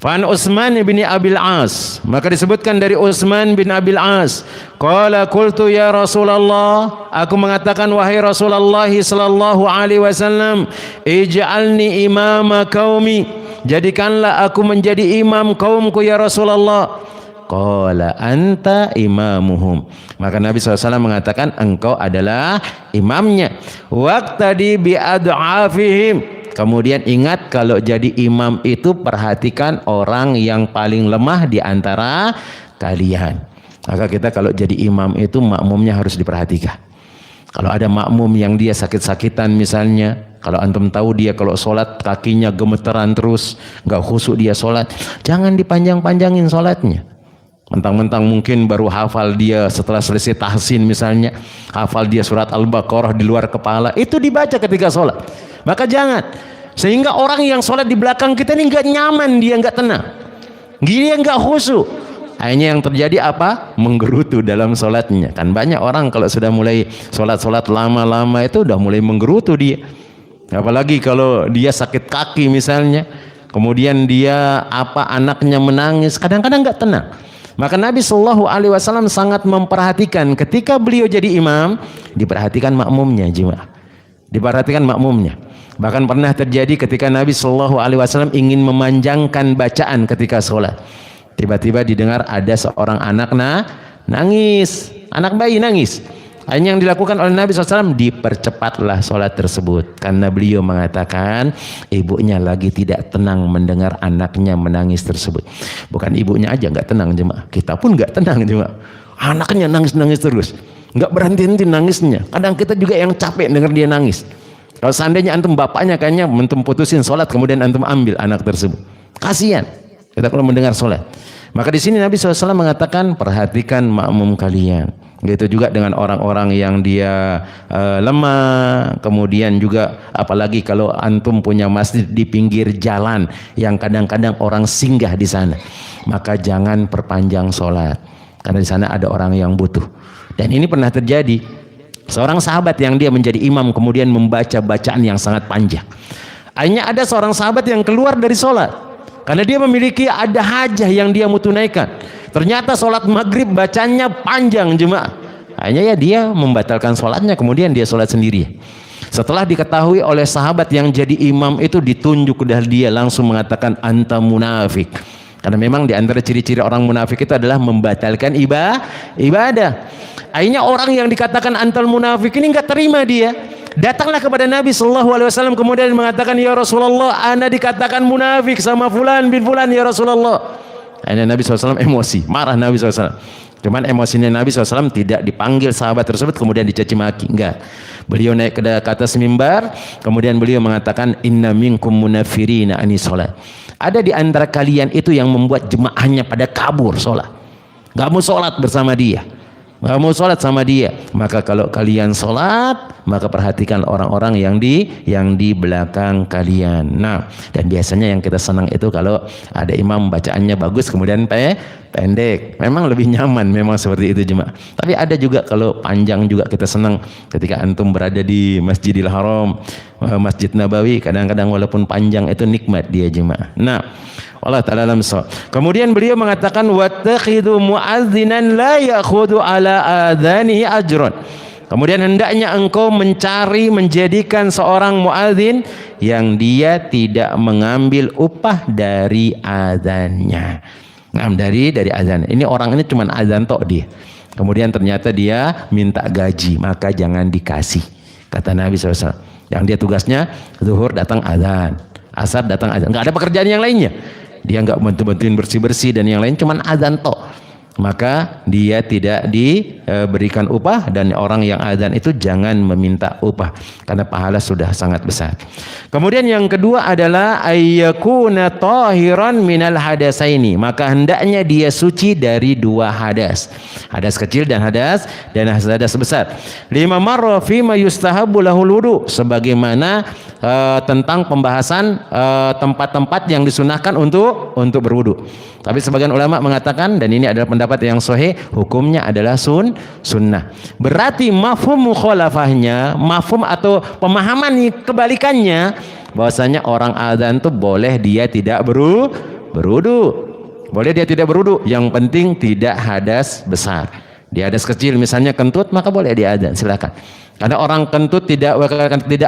Fan Utsman bin Abil As, maka disebutkan dari Utsman bin Abil As, qala qultu ya Rasulullah, aku mengatakan wahai Rasulullah sallallahu alaihi wasallam, ij'alni imama qaumi, jadikanlah aku menjadi imam kaumku ya Rasulullah. Qala anta imamuhum, maka Nabi SAW mengatakan engkau adalah imamnya. Waqtadi bi ad'afihim, kemudian ingat kalau jadi imam itu perhatikan orang yang paling lemah di antara kalian. Maka kita kalau jadi imam itu makmumnya harus diperhatikan. Kalau ada makmum yang dia sakit-sakitan misalnya, kalau antum tahu dia kalau sholat kakinya gemeteran terus, nggak khusyuk dia sholat, jangan dipanjang-panjangin sholatnya. Mentang-mentang mungkin baru hafal dia setelah selesai tahsin misalnya, hafal dia surat Al-Baqarah di luar kepala, itu dibaca ketika sholat. Maka jangan, sehingga orang yang sholat di belakang kita ini nggak nyaman, dia nggak tenang, dia nggak khusyuk. Akhirnya yang terjadi apa? Menggerutu dalam sholatnya. Kan banyak orang kalau sudah mulai sholat lama-lama itu udah mulai menggerutu dia. Apalagi kalau dia sakit kaki misalnya, kemudian dia anaknya menangis, kadang-kadang nggak tenang. Maka Nabi Shallallahu Alaihi Wasallam sangat memperhatikan ketika beliau jadi imam, diperhatikan makmumnya, jemaah. Diperhatikan makmumnya. Bahkan pernah terjadi ketika Nabi Shallallahu Alaihi Wasallam ingin memanjangkan bacaan ketika sholat. Tiba-tiba didengar ada seorang anak nangis, anak bayi nangis. Hanya yang dilakukan oleh Nabi SAW, dipercepatlah sholat tersebut. Karena beliau mengatakan ibunya lagi tidak tenang mendengar anaknya menangis tersebut. Bukan ibunya aja nggak tenang jemaah, kita pun nggak tenang jemaah. Anaknya nangis terus, nggak berhenti nangisnya. Kadang kita juga yang capek dengar dia nangis. Kalau seandainya antum bapaknya kayaknya antum putusin sholat kemudian antum ambil anak tersebut, kasihan kita kalau mendengar sholat. Maka di sini Nabi SAW mengatakan perhatikan makmum kalian. Begitu juga dengan orang-orang yang dia lemah. Kemudian juga apalagi kalau antum punya masjid di pinggir jalan yang kadang-kadang orang singgah di sana, maka jangan perpanjang sholat karena di sana ada orang yang butuh. Dan ini pernah terjadi, seorang sahabat yang dia menjadi imam kemudian membaca bacaan yang sangat panjang. Akhirnya ada seorang sahabat yang keluar dari sholat karena dia memiliki ada hajah yang dia mau tunaikan. Ternyata sholat maghrib bacanya panjang jemaah. Hanya ya dia membatalkan sholatnya, kemudian dia sholat sendiri. Setelah diketahui oleh sahabat yang jadi imam itu, ditunjuk dari dia langsung mengatakan anta munafik. Karena memang di antara ciri-ciri orang munafik itu adalah membatalkan ibadah. Akhirnya orang yang dikatakan antal munafik ini nggak terima dia. Datanglah kepada Nabi Shallallahu Alaihi Wasallam kemudian mengatakan ya Rasulullah, ana dikatakan munafik sama fulan bin fulan ya Rasulullah. Akhirnya Nabi SAW emosi, marah Nabi SAW. Cuman emosinya Nabi SAW tidak dipanggil sahabat tersebut kemudian dicaci maki, enggak. Beliau naik ke atas mimbar, kemudian beliau mengatakan inna minkum munafirina ani sholat. Ada di antara kalian itu yang membuat jemaahnya pada kabur sholat, nggak mau sholat bersama dia, nggak mau sholat sama dia. Maka kalau kalian sholat, maka perhatikan orang-orang yang di belakang kalian. Nah, dan biasanya yang kita senang itu kalau ada imam bacaannya bagus kemudian pendek. Memang lebih nyaman memang seperti itu jemaah. Tapi ada juga kalau panjang juga kita senang ketika antum berada di Masjidil Haram, Masjid Nabawi, kadang-kadang walaupun panjang itu nikmat dia jemaah. Nah, Allah Ta'ala alam shawab. Kemudian beliau mengatakan wattakhidhu mu'adzinan la ya'khudhu ala adhanihi ajron. Kemudian hendaknya engkau mencari menjadikan seorang muadzin yang dia tidak mengambil upah dari azannya. Nah, dari azan. Ini orang ini cuma azan tok dia. Kemudian ternyata dia minta gaji, maka jangan dikasih. Kata Nabi SAW. Yang dia tugasnya zuhur datang azan, asar datang azan. Nggak ada pekerjaan yang lainnya. Dia nggak bantu-bantuin bersih-bersih dan yang lain, cuma azan tok. Maka dia tidak diberikan upah, dan orang yang azan itu jangan meminta upah karena pahala sudah sangat besar. Kemudian yang kedua adalah ayyakuna tahiran minal hadasaini, maka hendaknya dia suci dari dua hadas, hadas kecil dan hadas besar. Lima marra fima yustahabbu lahul wudu, sebagaimana tentang pembahasan tempat-tempat yang disunahkan untuk berwudu. Tapi sebagian ulama mengatakan, dan ini adalah pendapat yang sahih, hukumnya adalah sunnah. Berarti mafhum mukhalafahnya, mafhum atau pemahaman kebalikannya, bahwasanya orang azan itu boleh dia tidak berwudu. Boleh dia tidak berwudu, yang penting tidak hadas besar. Di hadas kecil misalnya kentut, maka boleh dia azan, silakan. Karena orang kentut tidak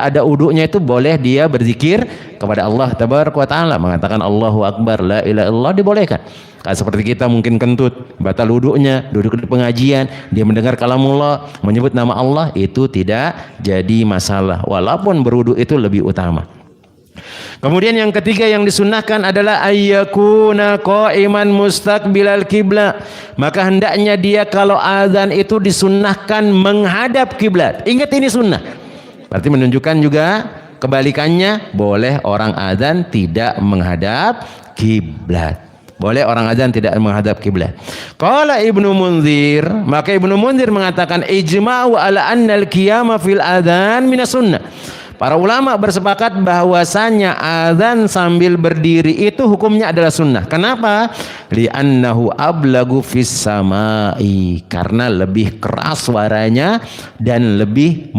ada wudunya itu boleh dia berzikir kepada Allah Tabaraka wa Ta'ala, mengatakan Allahu Akbar, la ilaha illallah, dibolehkan. Nah, seperti kita mungkin kentut, batal wudunya, duduk di pengajian, dia mendengar kalamullah, menyebut nama Allah, itu tidak jadi masalah, walaupun berwudu itu lebih utama. Kemudian yang ketiga yang disunnahkan adalah ayyakuna qa'iman mustaqbilal kiblat. Maka hendaknya dia kalau azan itu disunnahkan menghadap kiblat. Ingat ini sunnah. Berarti menunjukkan juga kebalikannya, boleh orang azan tidak menghadap kiblat. Boleh orang azan tidak menghadap kiblat. Qala Ibnu Munzir, maka Ibnu Munzir mengatakan ijma'u ala annal qiyama fil adzan minas sunnah. Para ulama bersepakat bahwasanya azan sambil berdiri itu hukumnya adalah sunnah. Kenapa? Li'annahu ablagu fis samai, karena lebih keras suaranya dan lebih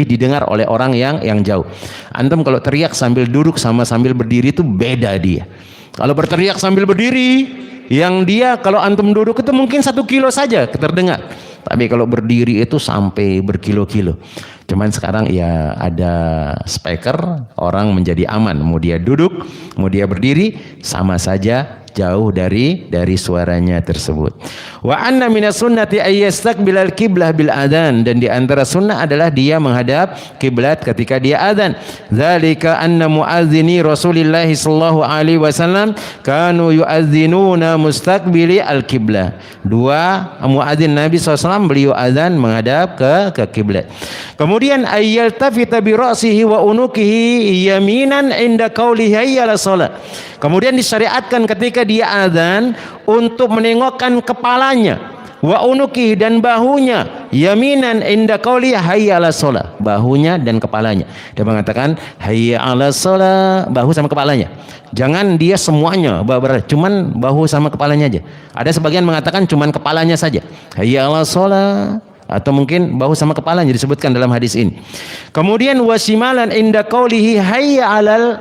didengar oleh orang yang jauh. Antum kalau teriak sambil duduk sama sambil berdiri itu beda dia. Kalau berteriak sambil berdiri, yang dia kalau antum duduk itu mungkin 1 kilo saja terdengar. Tapi kalau berdiri itu sampai berkilo-kilo. Cuman sekarang ya ada speaker, orang menjadi aman. Mau dia duduk, mau dia berdiri, sama saja jauh dari suaranya tersebut. Wa anna minas sunnati ayyastaqbilal qiblah bil adzan, dan di antara sunnah adalah dia menghadap kiblat ketika dia adzan. Dzalika anna muadzini Rasulillah sallallahu alaihi wasallam kanu yuadzinuna mustaqbili al qiblah. Dua muadzin Nabi SAW beliau adzan menghadap ke kiblat. Kemudian ayyaltafita bi ra'sihi wa unukihi yaminan inda qaulihi hayya ala shalah. Kemudian disyariatkan ketika dia azan untuk menengokkan kepalanya, wa unuki, dan bahunya, yaminan inda qauli hayya 'alas shalah, bahunya dan kepalanya. Dia mengatakan hayya 'alas shalah, bahu sama kepalanya. Jangan dia semuanya, cuman bahu sama kepalanya aja. Ada sebagian mengatakan cuman kepalanya saja. Hayya 'alas shalah, atau mungkin bahu sama kepalanya disebutkan dalam hadis ini. Kemudian wasimalan inda qaulihi hayya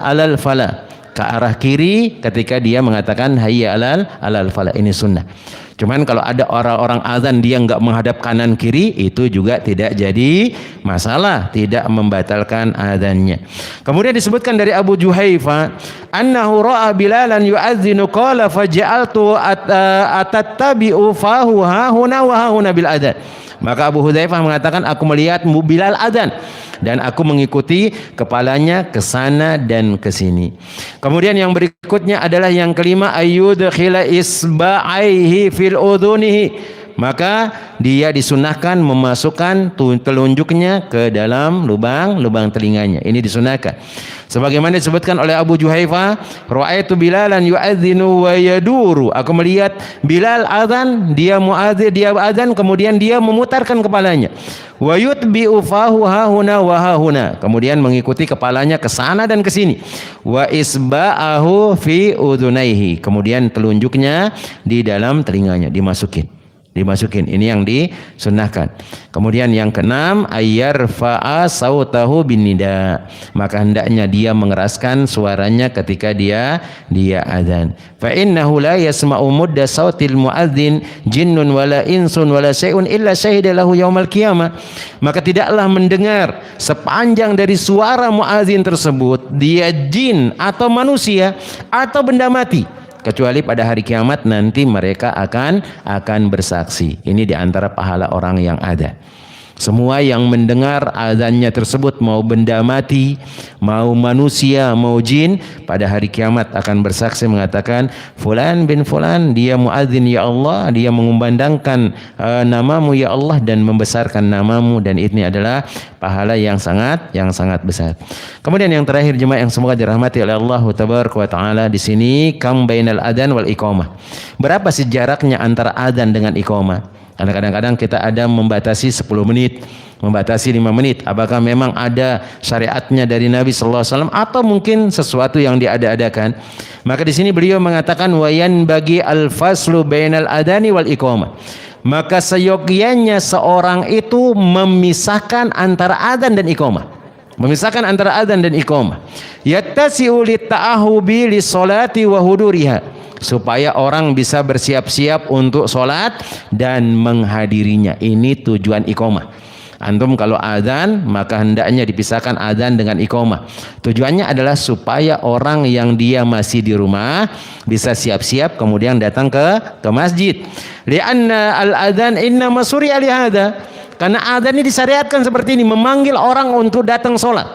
'alal falah, ke arah kiri ketika dia mengatakan hayya 'alal falah. Ini sunnah. Cuman kalau ada orang-orang azan dia enggak menghadap kanan kiri, itu juga tidak jadi masalah, tidak membatalkan azannya. Kemudian disebutkan dari Abu Juhaifa annahu ra'a Bilalan yu'adzinu qala faja'altu atattabi'u fahu hahuna wa hahuna bil adzan. Maka Abu Hudzaifah mengatakan, aku melihat Bilal adzan dan aku mengikuti kepalanya ke sana dan ke sini. Kemudian yang berikutnya adalah yang kelima, ayyudkhila isba'aihi fil udhunihi, maka dia disunahkan memasukkan telunjuknya ke dalam lubang telinganya. Ini disunahkan. Sebagaimana disebutkan oleh Abu Juhaifa, ra'aitu Bilalan yu'adzinu wa yaduru. Aku melihat Bilal azan, dia azan, kemudian dia memutarkan kepalanya. Wa yutbi'u fahu hahuna wa hahuna. Kemudian mengikuti kepalanya ke sana dan ke sini. Wa isba'ahu fi udhunaihi. Kemudian telunjuknya di dalam telinganya dimasukin. Ini yang disunnahkan. Kemudian yang keenam, ayyarfa'a sautahu binnida. Maka hendaknya dia mengeraskan suaranya ketika dia azan. Fa innahu la yasma'u mudda sautil muadzin jinnun wala insun wala syai'un illa syahida lahu yaumal qiyamah. Maka tidaklah mendengar sepanjang dari suara muadzin tersebut dia jin atau manusia atau benda mati, kecuali pada hari kiamat nanti mereka akan bersaksi. Ini diantara pahala orang yang ada. Semua yang mendengar azannya tersebut, mau benda mati, mau manusia, mau jin, pada hari kiamat akan bersaksi mengatakan, Fulan bin Fulan, dia muadzin ya Allah, dia mengumandangkan namamu ya Allah dan membesarkan namamu, dan ini adalah pahala yang sangat besar. Kemudian yang terakhir jemaah yang semoga dirahmati oleh Allah tabaraka wa taala, di sini kam bainal adzan wal iqamah. Berapa sih jaraknya antara adzan dengan iqamah? Karena kadang-kadang kita ada membatasi 10 menit, membatasi 5 menit. Apakah memang ada syariatnya dari Nabi sallallahu alaihi wasallam atau mungkin sesuatu yang diada-adakan? Maka di sini beliau mengatakan wayan bagi al-faslu bainal adani wal iqamah. Maka seyogianya seorang itu memisahkan antara adzan dan iqamah. Memisahkan antara adzan dan iqamah. Yattasi'u lit-ta'ahubi lis-salati wa huduriha. Supaya orang bisa bersiap-siap untuk sholat dan menghadirinya. Ini tujuan iqamah. Antum kalau adzan maka hendaknya dipisahkan adzan dengan iqamah. Tujuannya adalah supaya orang yang dia masih di rumah bisa siap-siap kemudian datang ke masjid. Lianna al-adzan innama suri'a lihada. Karena adzan ini disyariatkan seperti ini, memanggil orang untuk datang sholat.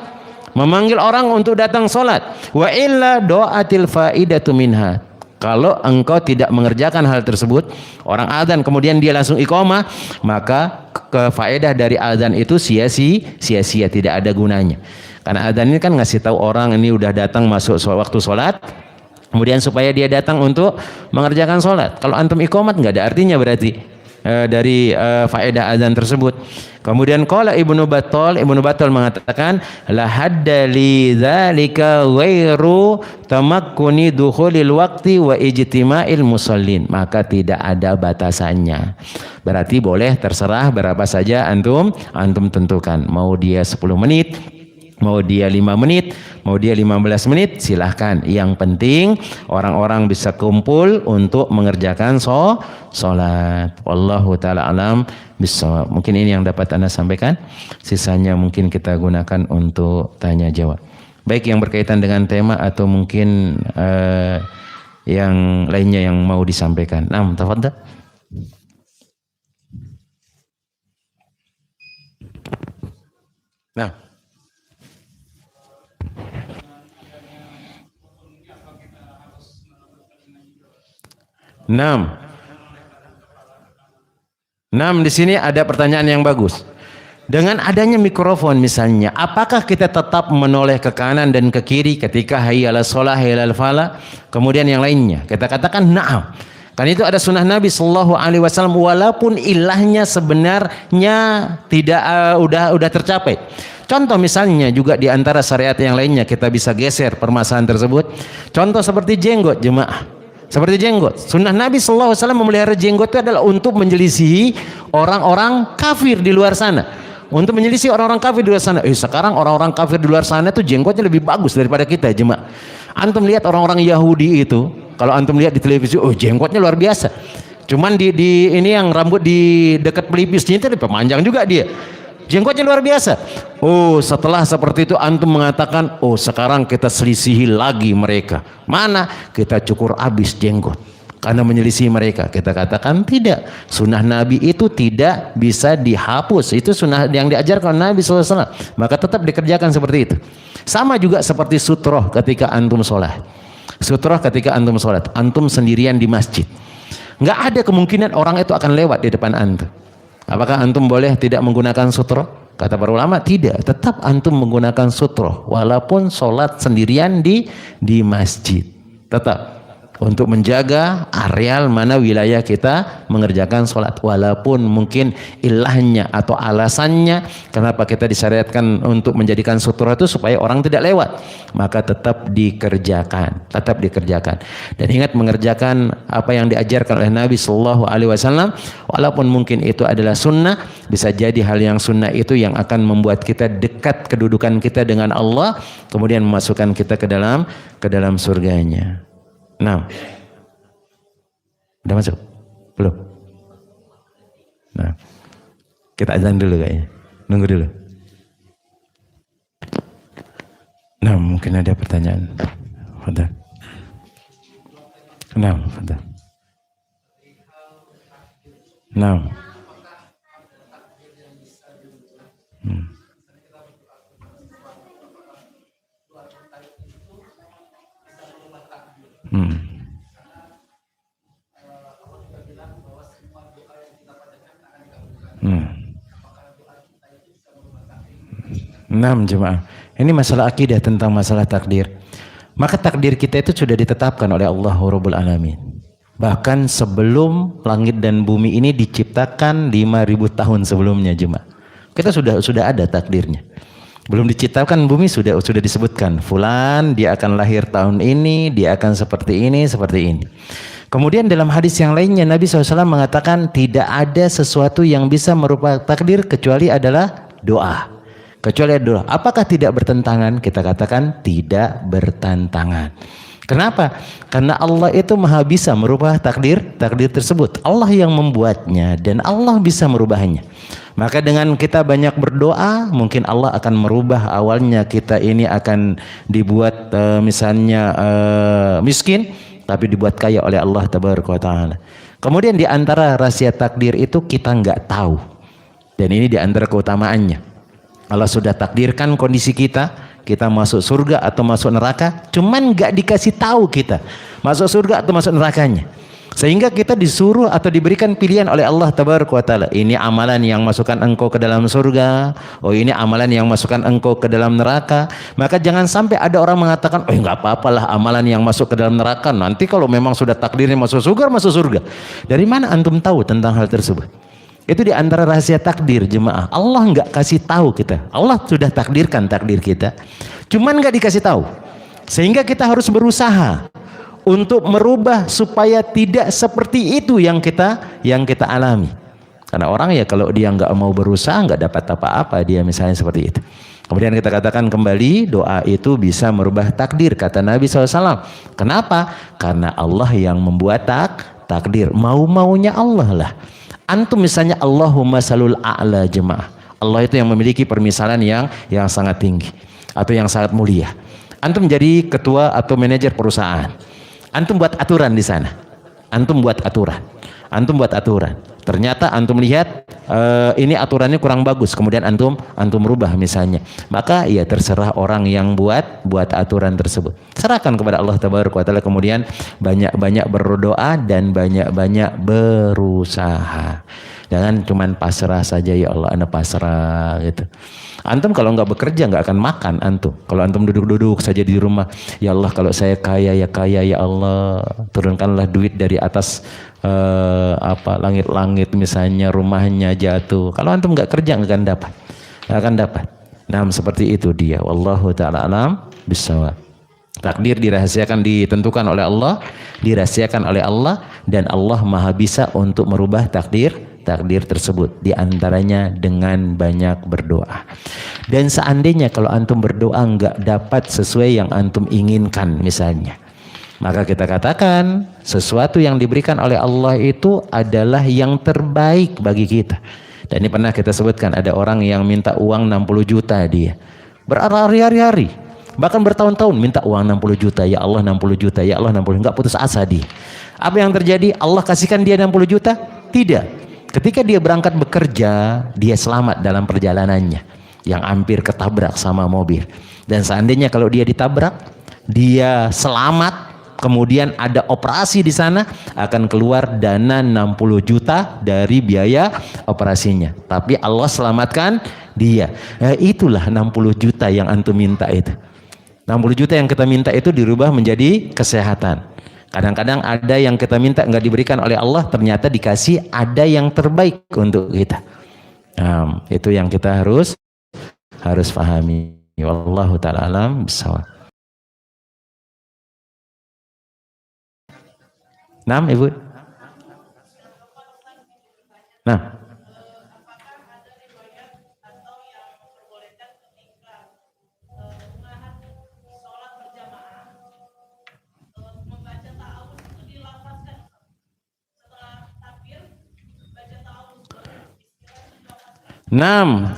Memanggil orang untuk datang sholat. Wa illa do'atil faidatu minha. Kalau engkau tidak mengerjakan hal tersebut, orang adzan kemudian dia langsung iqamah, maka kefaedah dari adzan itu sia-sia, tidak ada gunanya. Karena adzan ini kan ngasih tahu orang ini udah datang masuk waktu sholat, kemudian supaya dia datang untuk mengerjakan sholat. Kalau antum iqamat nggak ada artinya berarti dari faedah adzan tersebut. Kemudian qala Ibnu Battal mengatakan la hadda li dzalika ghairu tamakkuni dukhulil waqti wa ijtima'il musallin. Maka tidak ada batasannya. Berarti boleh terserah berapa saja antum tentukan. Mau dia 10 menit, mau dia 5 menit, mau dia 15 menit, silahkan. Yang penting orang-orang bisa kumpul untuk mengerjakan sholat. Wallahu ta'ala alam bissawab. Mungkin ini yang dapat Anda sampaikan. Sisanya mungkin kita gunakan untuk tanya jawab. Baik yang berkaitan dengan tema atau mungkin yang lainnya yang mau disampaikan. Tafadhal. Di sini ada pertanyaan yang bagus. Dengan adanya mikrofon misalnya, apakah kita tetap menoleh ke kanan dan ke kiri ketika hayya 'alas shalah, hayya 'alal falah, kemudian yang lainnya? Kita katakan na'am. Kan itu ada sunnah Nabi sallallahu alaihi wasallam walaupun ilahnya sebenarnya tidak udah tercapai. Contoh misalnya juga di antara syariat yang lainnya kita bisa geser permasalahan tersebut. Contoh seperti jenggot jemaah. Seperti jenggot. Sunnah Nabi sallallahu alaihi wasallam memelihara jenggot itu adalah untuk menyelisihi orang-orang kafir di luar sana. Untuk menyelisih orang-orang kafir di luar sana. Sekarang orang-orang kafir di luar sana itu jenggotnya lebih bagus daripada kita jemaah. Antum lihat orang-orang Yahudi itu, kalau antum lihat di televisi, jenggotnya luar biasa. Cuman di ini yang rambut di dekat pelipisnya itu panjang juga dia. Jenggotnya luar biasa. Setelah seperti itu antum mengatakan, sekarang kita selisihi lagi mereka. Mana? Kita cukur habis jenggot karena menyelisih mereka. Kita katakan tidak. Sunnah Nabi itu tidak bisa dihapus. Itu sunnah yang diajarkan Nabi SAW. Maka tetap dikerjakan seperti itu. Sama juga seperti sutroh ketika antum sholat. Sutroh ketika antum sholat. Antum sendirian di masjid. Nggak ada kemungkinan orang itu akan lewat di depan antum. Apakah antum boleh tidak menggunakan sutroh? Kata para ulama tidak, tetap antum menggunakan sutroh walaupun sholat sendirian di masjid, tetap untuk menjaga areal mana wilayah kita mengerjakan sholat, walaupun mungkin ilahnya atau alasannya kenapa kita disyariatkan untuk menjadikan sutroh itu supaya orang tidak lewat, maka tetap dikerjakan, dan ingat mengerjakan apa yang diajarkan oleh Nabi Shallallahu Alaihi Wasallam, walaupun mungkin itu adalah sunnah, bisa jadi hal yang sunnah itu yang akan membuat kita dekat kedudukan kita dengan Allah, kemudian memasukkan kita ke dalam surganya. Nah, udah masuk? Belum? Nah, kita azan dulu kayaknya. Nunggu dulu. Nah, mungkin ada pertanyaan. Fadhal. Nah, Fadhal. Nah. Jemaah. Ini masalah akidah tentang masalah takdir. Maka takdir kita itu sudah ditetapkan oleh Allah Rabbul Alamin. Bahkan sebelum langit dan bumi ini diciptakan 5.000 tahun sebelumnya, jemaah. Kita sudah ada takdirnya. Belum diciptakan bumi sudah disebutkan, fulan dia akan lahir tahun ini, dia akan seperti ini. Kemudian dalam hadis yang lainnya Nabi SAW mengatakan tidak ada sesuatu yang bisa merubah takdir kecuali adalah doa. Apakah tidak bertentangan? Kita katakan tidak bertentangan. Kenapa? Karena Allah itu maha bisa merubah takdir tersebut. Allah yang membuatnya dan Allah bisa merubahnya. Maka dengan kita banyak berdoa, mungkin Allah akan merubah. Awalnya kita ini akan dibuat misalnya miskin, tapi dibuat kaya oleh Allah Tabaraka wa Ta'ala. Kemudian di antara rahasia takdir itu kita nggak tahu. Dan ini di antara keutamaannya. Allah sudah takdirkan kondisi kita masuk surga atau masuk neraka, cuman nggak dikasih tahu kita masuk surga atau masuk nerakanya. Sehingga kita disuruh atau diberikan pilihan oleh Allah Tabaraka wa Ta'ala. Ini amalan yang masukkan engkau ke dalam surga. Oh, ini amalan yang masukkan engkau ke dalam neraka. Maka jangan sampai ada orang mengatakan, oh nggak apa-apalah amalan yang masuk ke dalam neraka. Nanti kalau memang sudah takdirnya masuk surga. Dari mana antum tahu tentang hal tersebut? Itu di antara rahasia takdir, jemaah. Allah nggak kasih tahu kita. Allah sudah takdirkan takdir kita, cuman nggak dikasih tahu. Sehingga kita harus berusaha untuk merubah supaya tidak seperti itu yang kita alami. Karena orang ya kalau dia nggak mau berusaha nggak dapat apa-apa, dia misalnya seperti itu. Kemudian kita katakan kembali, doa itu bisa merubah takdir, kata Nabi SAW. Kenapa? Karena Allah yang membuat takdir, mau-maunya Allah lah. Antum misalnya Allahumma salul a'la, jemaah. Allah itu yang memiliki permisalan yang sangat tinggi atau yang sangat mulia. Antum jadi ketua atau manajer perusahaan. Antum buat aturan di sana. Antum buat aturan. Ternyata antum lihat ini aturannya kurang bagus, kemudian antum rubah misalnya. Maka ya terserah orang yang buat aturan tersebut. Serahkan kepada Allah Tabaraka wa Ta'ala, kemudian banyak-banyak berdoa dan banyak-banyak berusaha. Jangan cuman pasrah saja, ya Allah ana pasrah gitu. Antum kalau nggak bekerja nggak akan makan antum. Kalau antum duduk-duduk saja di rumah, ya Allah kalau saya kaya ya Allah, turunkanlah duit dari atas langit-langit misalnya, rumahnya jatuh. Kalau antum nggak kerja nggak akan dapat. Nah, seperti itu dia. Wallahu ta'ala alam bissawab. Takdir dirahasiakan, ditentukan oleh Allah, dirahasiakan oleh Allah, dan Allah maha bisa untuk merubah takdir tersebut, diantaranya dengan banyak berdoa. Dan seandainya kalau antum berdoa nggak dapat sesuai yang antum inginkan misalnya, maka kita katakan sesuatu yang diberikan oleh Allah itu adalah yang terbaik bagi kita. Dan ini pernah kita sebutkan, ada orang yang minta uang 60 juta, dia berhari-hari bahkan bertahun-tahun minta uang 60 juta, ya Allah 60 juta, ya Allah 60, nggak putus asa dia. Apa yang terjadi? Allah kasihkan dia 60 juta? Tidak. Ketika dia berangkat bekerja, dia selamat dalam perjalanannya yang hampir ketabrak sama mobil. Dan seandainya kalau dia ditabrak, dia selamat, kemudian ada operasi di sana, akan keluar dana 60 juta dari biaya operasinya. Tapi Allah selamatkan dia. Itulah 60 juta yang antum minta itu. 60 juta yang kita minta itu dirubah menjadi kesehatan. Kadang-kadang ada yang kita minta nggak diberikan oleh Allah, ternyata dikasih ada yang terbaik untuk kita. Itu yang kita harus pahami. Wallahu ta'ala alam bisawab. Nah, Ibu. Nah.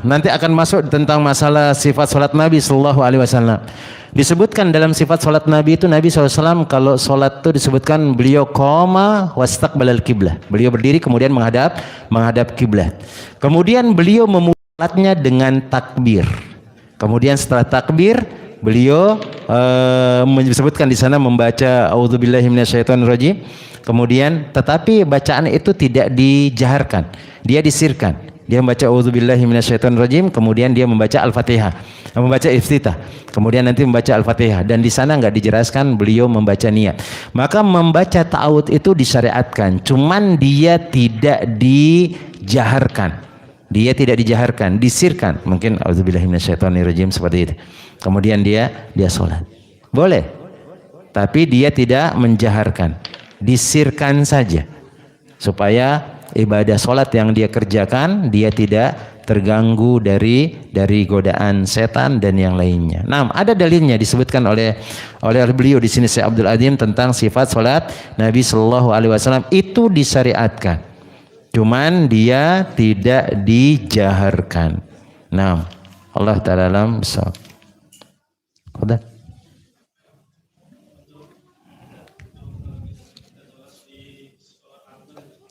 Nanti akan masuk tentang masalah sifat salat Nabi Sallallahu Alaihi Wasallam. Disebutkan dalam sifat salat Nabi itu, Nabi SAW kalau salat itu disebutkan beliau qoma wastaqbalal kiblah. Beliau berdiri kemudian menghadap kiblat. Kemudian beliau memulainya dengan takbir. Kemudian setelah takbir beliau menyebutkan di sana membaca auzubillahi minasyaitonirrajim. Kemudian tetapi bacaan itu tidak dijaharkan, dia disirkan. Dia membaca auzubillahi minasyaitonirrajim, kemudian dia membaca Al-Fatihah, membaca iftitah, kemudian nanti membaca Al-Fatihah, dan di sana nggak dijelaskan beliau membaca niat. Maka membaca ta'awudz itu disyariatkan, cuman dia tidak dijaharkan. Dia tidak dijaharkan, disirkan. Mungkin auzubillahi minasyaitonirrajim seperti itu. Kemudian dia sholat. Boleh. Tapi dia tidak menjaharkan. Disirkan saja. Supaya ibadah sholat yang dia kerjakan, dia tidak terganggu dari godaan setan dan yang lainnya. Nah, ada dalilnya disebutkan oleh beliau di sini Syekh Abdul Adim tentang sifat sholat Nabi Sallallahu Alaihi Wasallam itu disyariatkan, cuman dia tidak dijaharkan. Nah, Allah Taala alam bisawab. Udah.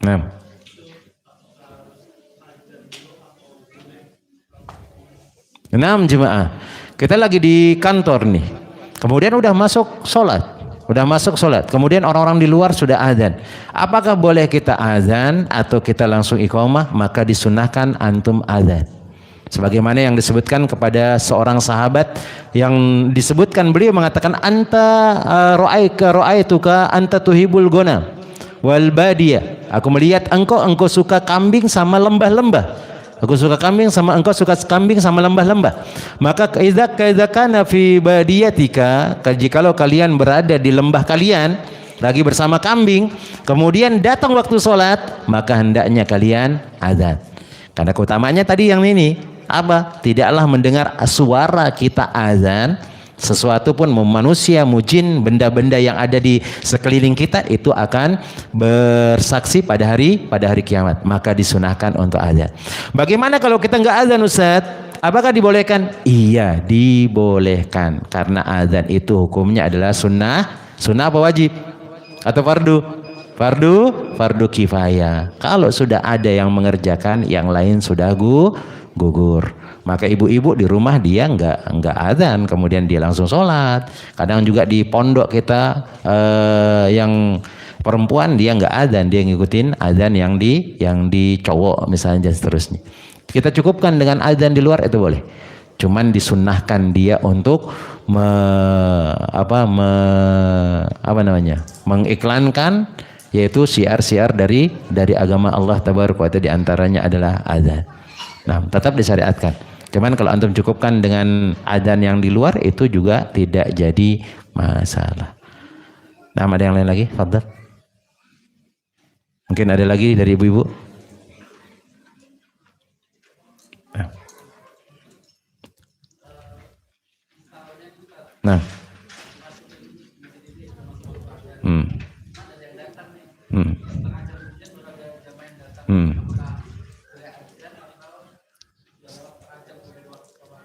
Nah. Jemaah, kita lagi di kantor nih, kemudian udah masuk sholat, kemudian orang-orang di luar sudah azan. Apakah boleh kita azan atau kita langsung iqamah? Maka disunahkan antum azan. Sebagaimana yang disebutkan kepada seorang sahabat, yang disebutkan beliau mengatakan, anta ra'aituka anta tuhibul ghanam wal badiyah. Aku melihat engkau suka kambing sama lembah-lembah. Aku suka kambing sama engkau suka kambing sama lembah-lembah. Maka idza kana fi badiyatika, jikalau kalian berada di lembah kalian lagi bersama kambing, kemudian datang waktu sholat, maka hendaknya kalian azan. Karena keutamanya tadi yang ini apa? Tidaklah mendengar suara kita azan, sesuatu pun manusia, jin, benda-benda yang ada di sekeliling kita itu akan bersaksi pada hari kiamat. Maka disunahkan untuk azan. Bagaimana kalau kita nggak azan, Ustaz? Apakah dibolehkan? Iya, dibolehkan. Karena azan itu hukumnya adalah sunnah apa wajib? Atau fardu kifayah. Kalau sudah ada yang mengerjakan, yang lain sudah gugur. Maka ibu-ibu di rumah dia nggak adzan, kemudian dia langsung sholat. Kadang juga di pondok kita yang perempuan dia nggak adzan, dia ngikutin adzan yang di cowok misalnya dan seterusnya. Kita cukupkan dengan adzan di luar itu boleh. Cuman disunnahkan dia untuk mengiklankan, yaitu syiar-syiar dari agama Allah Tabaraka wa Ta'ala, di antaranya adalah adzan. Nah, tetap disyariatkan. Cuman kalau antum cukupkan dengan adzan yang di luar itu juga tidak jadi masalah. Nah, ada yang lain lagi? Fadhal. Mungkin ada lagi dari ibu-ibu? Nah.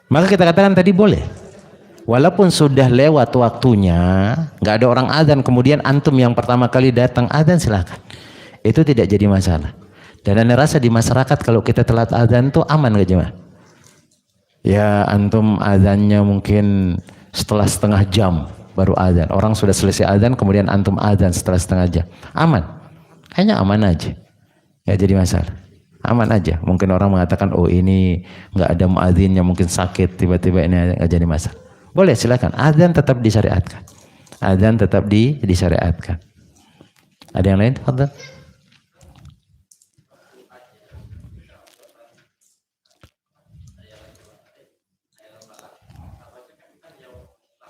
Maka kita katakan tadi boleh. Walaupun sudah lewat waktunya, nggak ada orang adzan, kemudian antum yang pertama kali datang adzan, silakan. Itu tidak jadi masalah. Dan anda rasa di masyarakat kalau kita telat adzan tuh aman gak jemaah? Ya antum adzannya mungkin setelah setengah jam, baru adzan. Orang sudah selesai adzan, kemudian antum adzan setelah setengah jam. Aman. Kayaknya aman aja. Ya jadi masalah. Aman aja. Mungkin orang mengatakan, oh ini nggak ada muadzinnya, mungkin sakit, tiba-tiba ini nggak jadi masalah. Boleh, silakan. Adzan tetap disyariatkan. Adzan tetap disyariatkan. Ada yang lain? Fadhal.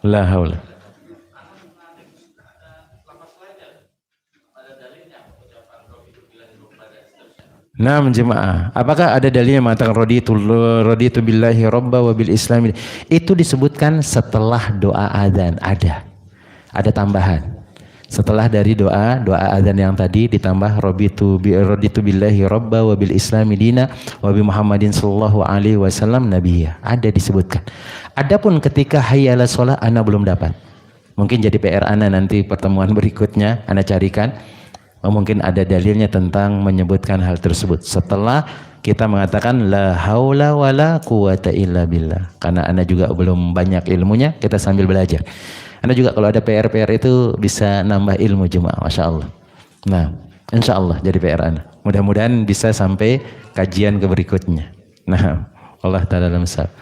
La haula. Naam jemaah, apakah ada dalil yang mengatakan raditu billahi robba wa bil islami? Itu disebutkan setelah doa adzan. Ada tambahan. Setelah dari doa adzan yang tadi ditambah raditu billahi robba wa bil islami dina wa bi Muhammadin sallallahu alaihi wasallam nabiyya. Ada disebutkan. Adapun ketika hayya 'alas shalah ana belum dapat. Mungkin jadi PR ana nanti pertemuan berikutnya ana carikan. Mungkin ada dalilnya tentang menyebutkan hal tersebut setelah kita mengatakan la haula wala quwata illa billah. Karena ana juga belum banyak ilmunya, kita sambil belajar. Anda juga kalau ada PR-PR itu bisa nambah ilmu jemaah, Masya Allah. Nah, insya Allah jadi PR Anda. Mudah-mudahan bisa sampai kajian ke berikutnya. Nah, Allah Ta'ala dalam sahab.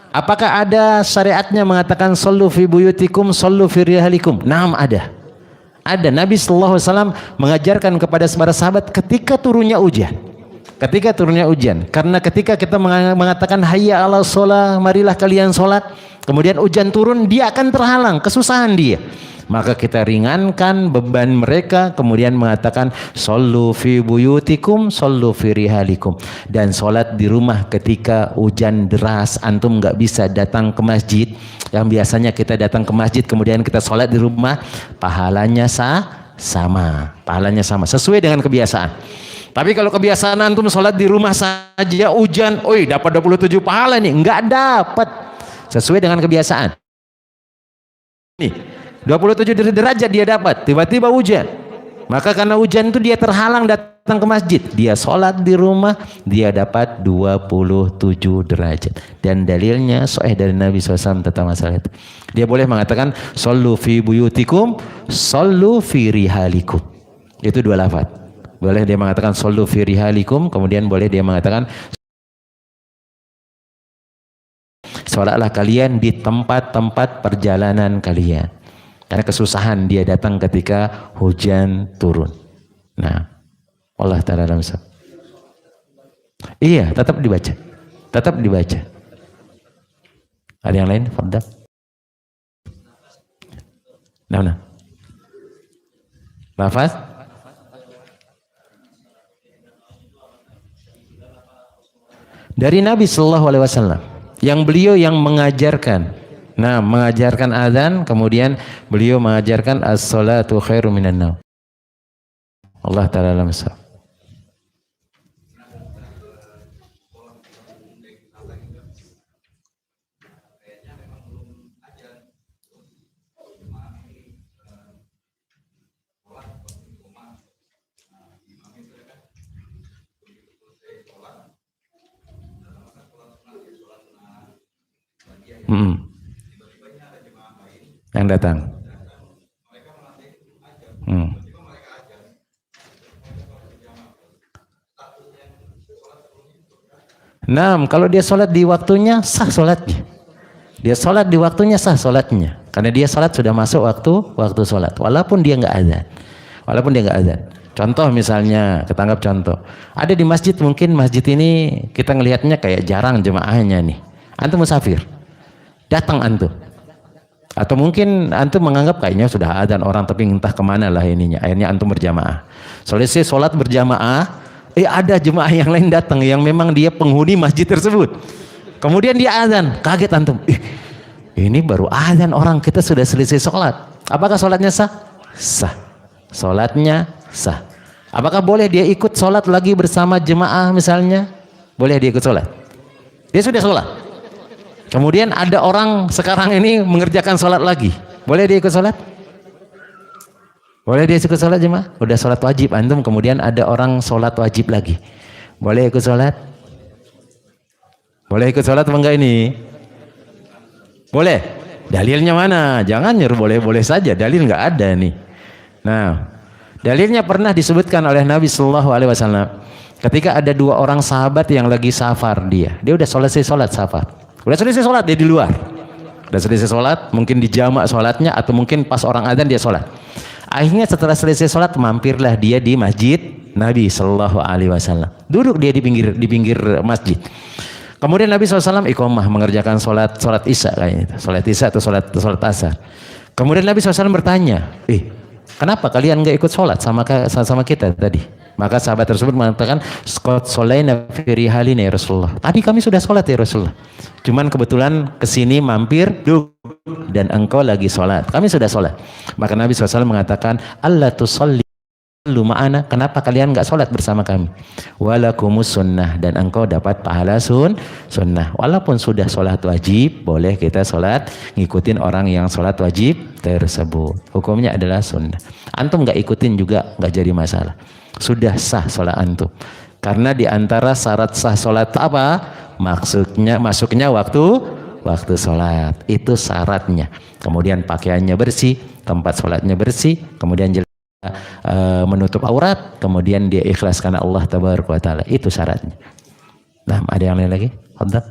Apakah ada syariatnya mengatakan sallu fi buyutikum, sallu fi rihalikum? Naam, ada. Ada. Nabi sallallahu alaihi wasallam mengajarkan kepada para sahabat ketika turunnya hujan. Karena ketika kita mengatakan hayya 'alas shalah, marilah kalian salat, kemudian hujan turun, dia akan terhalang, kesusahan dia. Maka kita ringankan beban mereka, kemudian mengatakan sallu fi buyutikum, sallu fi rihalikum. Dan salat di rumah ketika hujan deras, antum nggak bisa datang ke masjid. Yang biasanya kita datang ke masjid, kemudian kita salat di rumah, pahalanya sama, sesuai dengan kebiasaan. Tapi kalau kebiasaan antum sholat di rumah saja hujan, dapat 27 pahala nih, enggak dapat. Sesuai dengan kebiasaan. Nih, 27 derajat dia dapat, tiba-tiba hujan. Maka karena hujan itu dia terhalang datang ke masjid. Dia sholat di rumah, dia dapat 27 derajat. Dan dalilnya sahih dari Nabi SAW tentang masalah itu. Dia boleh mengatakan, sallu fi buyutikum, sallu fi rihalikum. Itu dua lafaz. Boleh dia mengatakan sallu fi rihalikum, kemudian boleh dia mengatakan sholatlah kalian di tempat-tempat perjalanan kalian. Karena kesusahan dia datang ketika hujan turun. Nah, Allah Ta'ala dalam sahab. Iya, tetap dibaca. Ada yang lain? Fadhal. Nah. Lafaz? Dari Nabi Sallallahu Alaihi Wasallam, yang beliau yang mengajarkan, mengajarkan adzan, kemudian beliau mengajarkan as-salatu khairu minan naum. Allah Ta'ala alam sahab. Yang datang. Kalau dia sholat di waktunya sah sholatnya. Dia sholat di waktunya sah sholatnya. Karena dia sholat sudah masuk waktu sholat. Walaupun dia nggak adzan. Contoh misalnya, ketangkap contoh. Ada di masjid, mungkin masjid ini kita ngelihatnya kayak jarang jemaahnya nih. Antum musafir. Datang antum. Atau mungkin antum menganggap kayaknya sudah adzan orang, tapi entah kemana lah ininya. Akhirnya antum berjamaah. Selesai sholat berjamaah, ada jemaah yang lain datang yang memang dia penghuni masjid tersebut. Kemudian dia adzan, kaget antum. Ini baru adzan orang, kita sudah selesai sholat. Apakah sholatnya sah? Sah. Sholatnya sah. Apakah boleh dia ikut sholat lagi bersama jemaah misalnya? Boleh dia ikut sholat. Dia sudah sholat. Kemudian ada orang sekarang ini mengerjakan sholat lagi. Boleh dia ikut sholat? Boleh dia ikut sholat jemaah? Udah sholat wajib antum, kemudian ada orang sholat wajib lagi. Boleh ikut sholat? Boleh ikut sholat apa enggak ini? Boleh. Dalilnya mana? Jangan nyuruh boleh-boleh saja. Dalil enggak ada nih. Nah, dalilnya pernah disebutkan oleh Nabi Shallallahu Alaihi Wasallam. Ketika ada dua orang sahabat yang lagi safar dia udah selesai sholat safar. Udah selesai sholat dia di luar. Udah selesai sholat, mungkin di jamak sholatnya atau mungkin pas orang adzan dia sholat. Akhirnya setelah selesai sholat mampirlah dia di masjid Nabi Shallallahu Alaihi Wasallam. Duduk dia di pinggir masjid. Kemudian Nabi SAW iqamah mengerjakan sholat isya kayaknya itu. Sholat isya atau sholat asar. Kemudian Nabi SAW bertanya, kenapa kalian nggak ikut sholat sama kita tadi? Maka sahabat tersebut mengatakan, "Qad sholaina fi rihalina ya Rasulullah." Tadi kami sudah sholat ya Rasulullah. Cuman kebetulan kesini mampir duduk dan engkau lagi sholat. Kami sudah sholat. Maka Nabi SAW mengatakan, "Allah tusalli lu ma'ana, kenapa kalian nggak sholat bersama kami? Walakumus sunnah, dan engkau dapat pahala sunnah. Walaupun sudah sholat wajib, boleh kita sholat ngikutin orang yang sholat wajib tersebut. Hukumnya adalah sunnah. Antum nggak ikutin juga nggak jadi masalah. Sudah sah sholat antum. Karena diantara syarat sah sholat apa? Masuknya waktu sholat. Itu syaratnya. Kemudian pakaiannya bersih, tempat sholatnya bersih, kemudian menutup aurat, kemudian dia ikhlas karena Allah tabaraka wa taala. Itu syaratnya. Nah, ada yang lain lagi? Fadhal.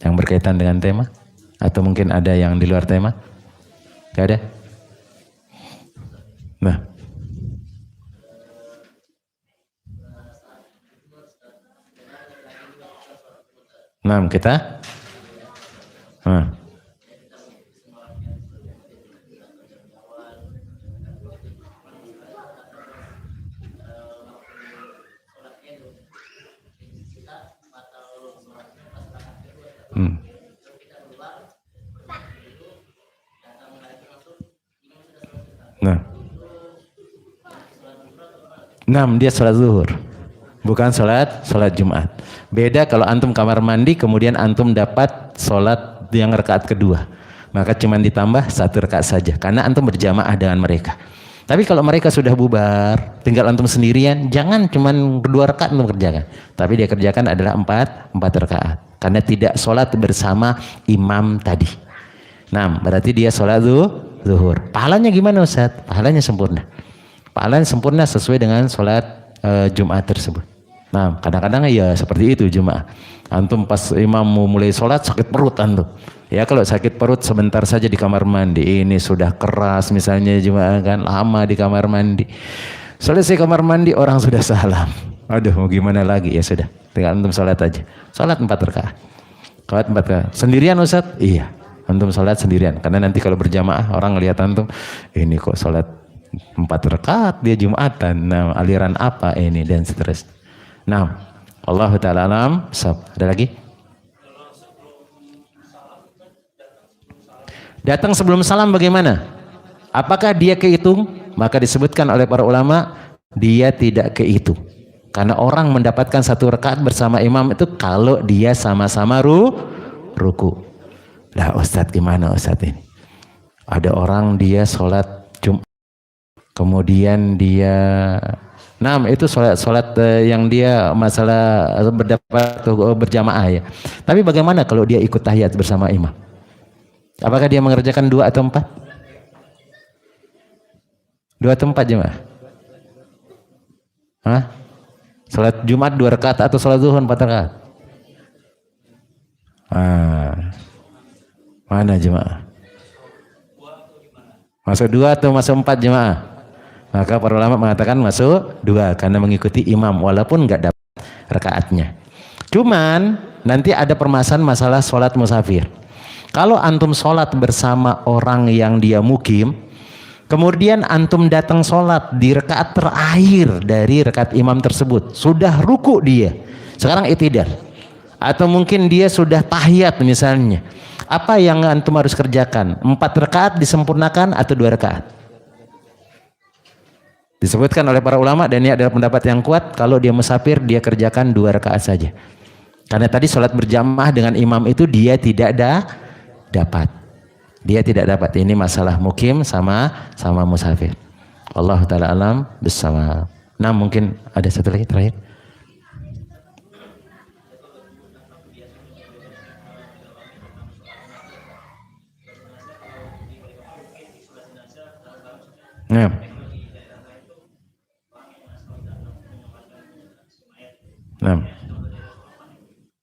Yang berkaitan dengan tema atau mungkin ada yang di luar tema? Gak ada? Nah. Nah, kita dia sholat zuhur, bukan sholat Jumat. Beda kalau antum kamar mandi kemudian antum dapat sholat yang rakaat kedua, maka cuma ditambah 1 rakaat saja karena antum berjamaah dengan mereka. Tapi kalau mereka sudah bubar, tinggal antum sendirian, jangan cuma 2 rakaat antum kerjakan, tapi dia kerjakan adalah 4 rakaat karena tidak sholat bersama imam tadi. Nah, berarti dia sholat zuhur. Pahalanya gimana Ustaz? Pahalanya sempurna. Pahalanya sempurna sesuai dengan sholat Jumat tersebut. Nah, kadang-kadang ya seperti itu Jumat. Antum pas imam mau mulai sholat sakit perut antum. Ya kalau sakit perut sebentar saja di kamar mandi. Ini sudah keras misalnya Jumat kan, lama di kamar mandi. Selesai kamar mandi orang sudah salam. Aduh mau gimana lagi, ya sudah. Tinggal antum sholat aja. Sholat 4 rakaat. Sholat 4 rakaat. Sendirian Ustaz? Iya. Antum sholat sendirian. Karena nanti kalau berjamaah orang lihat antum, ini kok sholat 4 rakaat dia Jumatan. Nah, aliran apa ini dan seterusnya. Nah, Allah Ta'ala alam. Ada lagi? Datang sebelum salam bagaimana? Apakah dia kehitung? Maka disebutkan oleh para ulama, dia tidak kehitung. Karena orang mendapatkan 1 rakaat bersama imam itu kalau dia sama-sama ruku. Lah Ustadz gimana Ustadz ini? Ada orang dia sholat Jumat, kemudian dia, itu sholat yang dia masalah berjamaah ya. Tapi bagaimana kalau dia ikut tahiyat bersama imam? Apakah dia mengerjakan 2 atau 4? 2 atau 4 jemaah? Sholat Jumat 2 rakaat atau sholat zuhur 4 rakaat? Mana jemaah? Masuk 2 atau masuk 4 jemaah? Maka para ulama mengatakan masuk 2 karena mengikuti imam walaupun nggak dapat rakaatnya. Cuman nanti ada permasalahan masalah sholat musafir. Kalau antum sholat bersama orang yang dia mukim, kemudian antum datang sholat di rakaat terakhir dari rakaat imam tersebut, sudah ruku dia, sekarang i'tidal, atau mungkin dia sudah tahiyat misalnya, apa yang antum harus kerjakan? 4 rakaat disempurnakan atau 2 rakaat? Disebutkan oleh para ulama dan ini adalah pendapat yang kuat, kalau dia musafir dia kerjakan 2 rakaat saja. Karena tadi sholat berjamaah dengan imam itu dia tidak dapat. Dia tidak dapat. Ini masalah mukim sama musafir. Allah Ta'ala alam bersama. Nah mungkin ada satu lagi terakhir. Nah. Nah.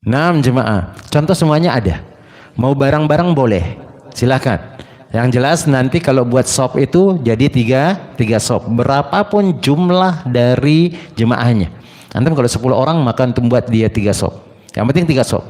Nah, jemaah. Contoh semuanya ada. Mau barang-barang boleh, silakan. Yang jelas nanti kalau buat sop itu jadi tiga sop. Berapapun jumlah dari jemaahnya. Antum kalau 10 orang maka antum buat dia 3 sop. Yang penting 3 sop.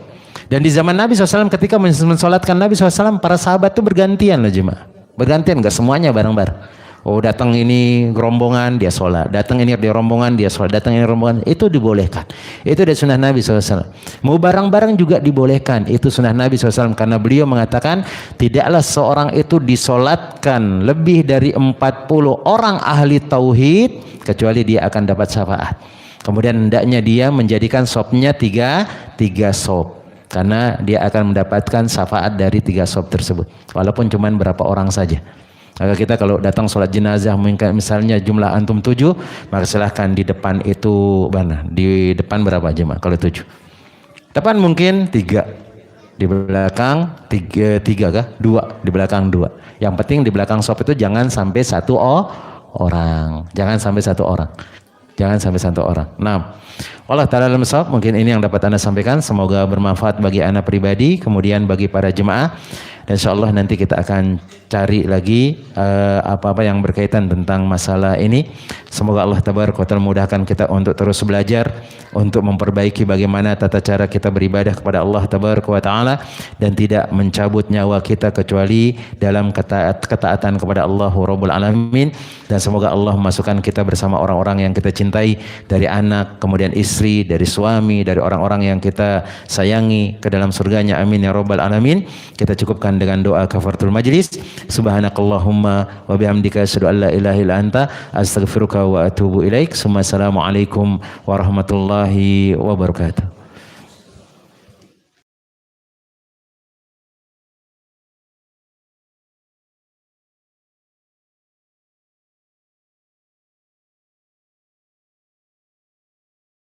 Dan di zaman Nabi SAW ketika mensolatkan Nabi SAW, para sahabat itu bergantian loh jemaah. Bergantian, nggak semuanya bareng-bareng. Oh datang ini rombongan dia sholat, datang ini dia rombongan dia sholat, datang ini rombongan, itu dibolehkan. Itu dari sunnah Nabi SAW. Mau barang-barang juga dibolehkan, itu sunnah Nabi SAW. Karena beliau mengatakan tidaklah seorang itu disolatkan lebih dari 40 orang ahli tauhid kecuali dia akan dapat syafaat. Kemudian hendaknya dia menjadikan sopnya tiga sop, karena dia akan mendapatkan syafaat dari 3 sop tersebut, walaupun cuma berapa orang saja. Maka kita kalau datang sholat jenazah misalnya jumlah antum 7, maka silahkan di depan itu mana? Di depan berapa jemaah? Kalau 7. Depan mungkin 3. Di belakang 3 kah? 2. Di belakang 2. Yang penting di belakang sop itu jangan sampai 1 orang. Jangan sampai 1 orang. Jangan sampai 1 orang. Nah, Allah Ta'ala alam shawab, mungkin ini yang dapat Anda sampaikan. Semoga bermanfaat bagi Anda pribadi, kemudian bagi para jemaah. Dan insyaallah nanti kita akan cari lagi apa-apa yang berkaitan tentang masalah ini. Semoga Allah Tabaraka wa Ta'ala mudahkan kita untuk terus belajar, untuk memperbaiki bagaimana tata cara kita beribadah kepada Allah Tabaraka wa Ta'ala, dan tidak mencabut nyawa kita kecuali dalam ketaatan kepada Allah Rabbul Alamin. Dan semoga Allah masukkan kita bersama orang-orang yang kita cintai, dari anak, kemudian istri, dari suami, dari orang-orang yang kita sayangi ke dalam surganya. Amin ya Rabbal Alamin. Kita cukupkan dengan doa kafaratul majlis. Subhanakallahumma wa bihamdika asyhadu an la ilaha illa anta astaghfiruka wa atubu ilaik. Assalamualaikum warahmatullahi wabarakatuh.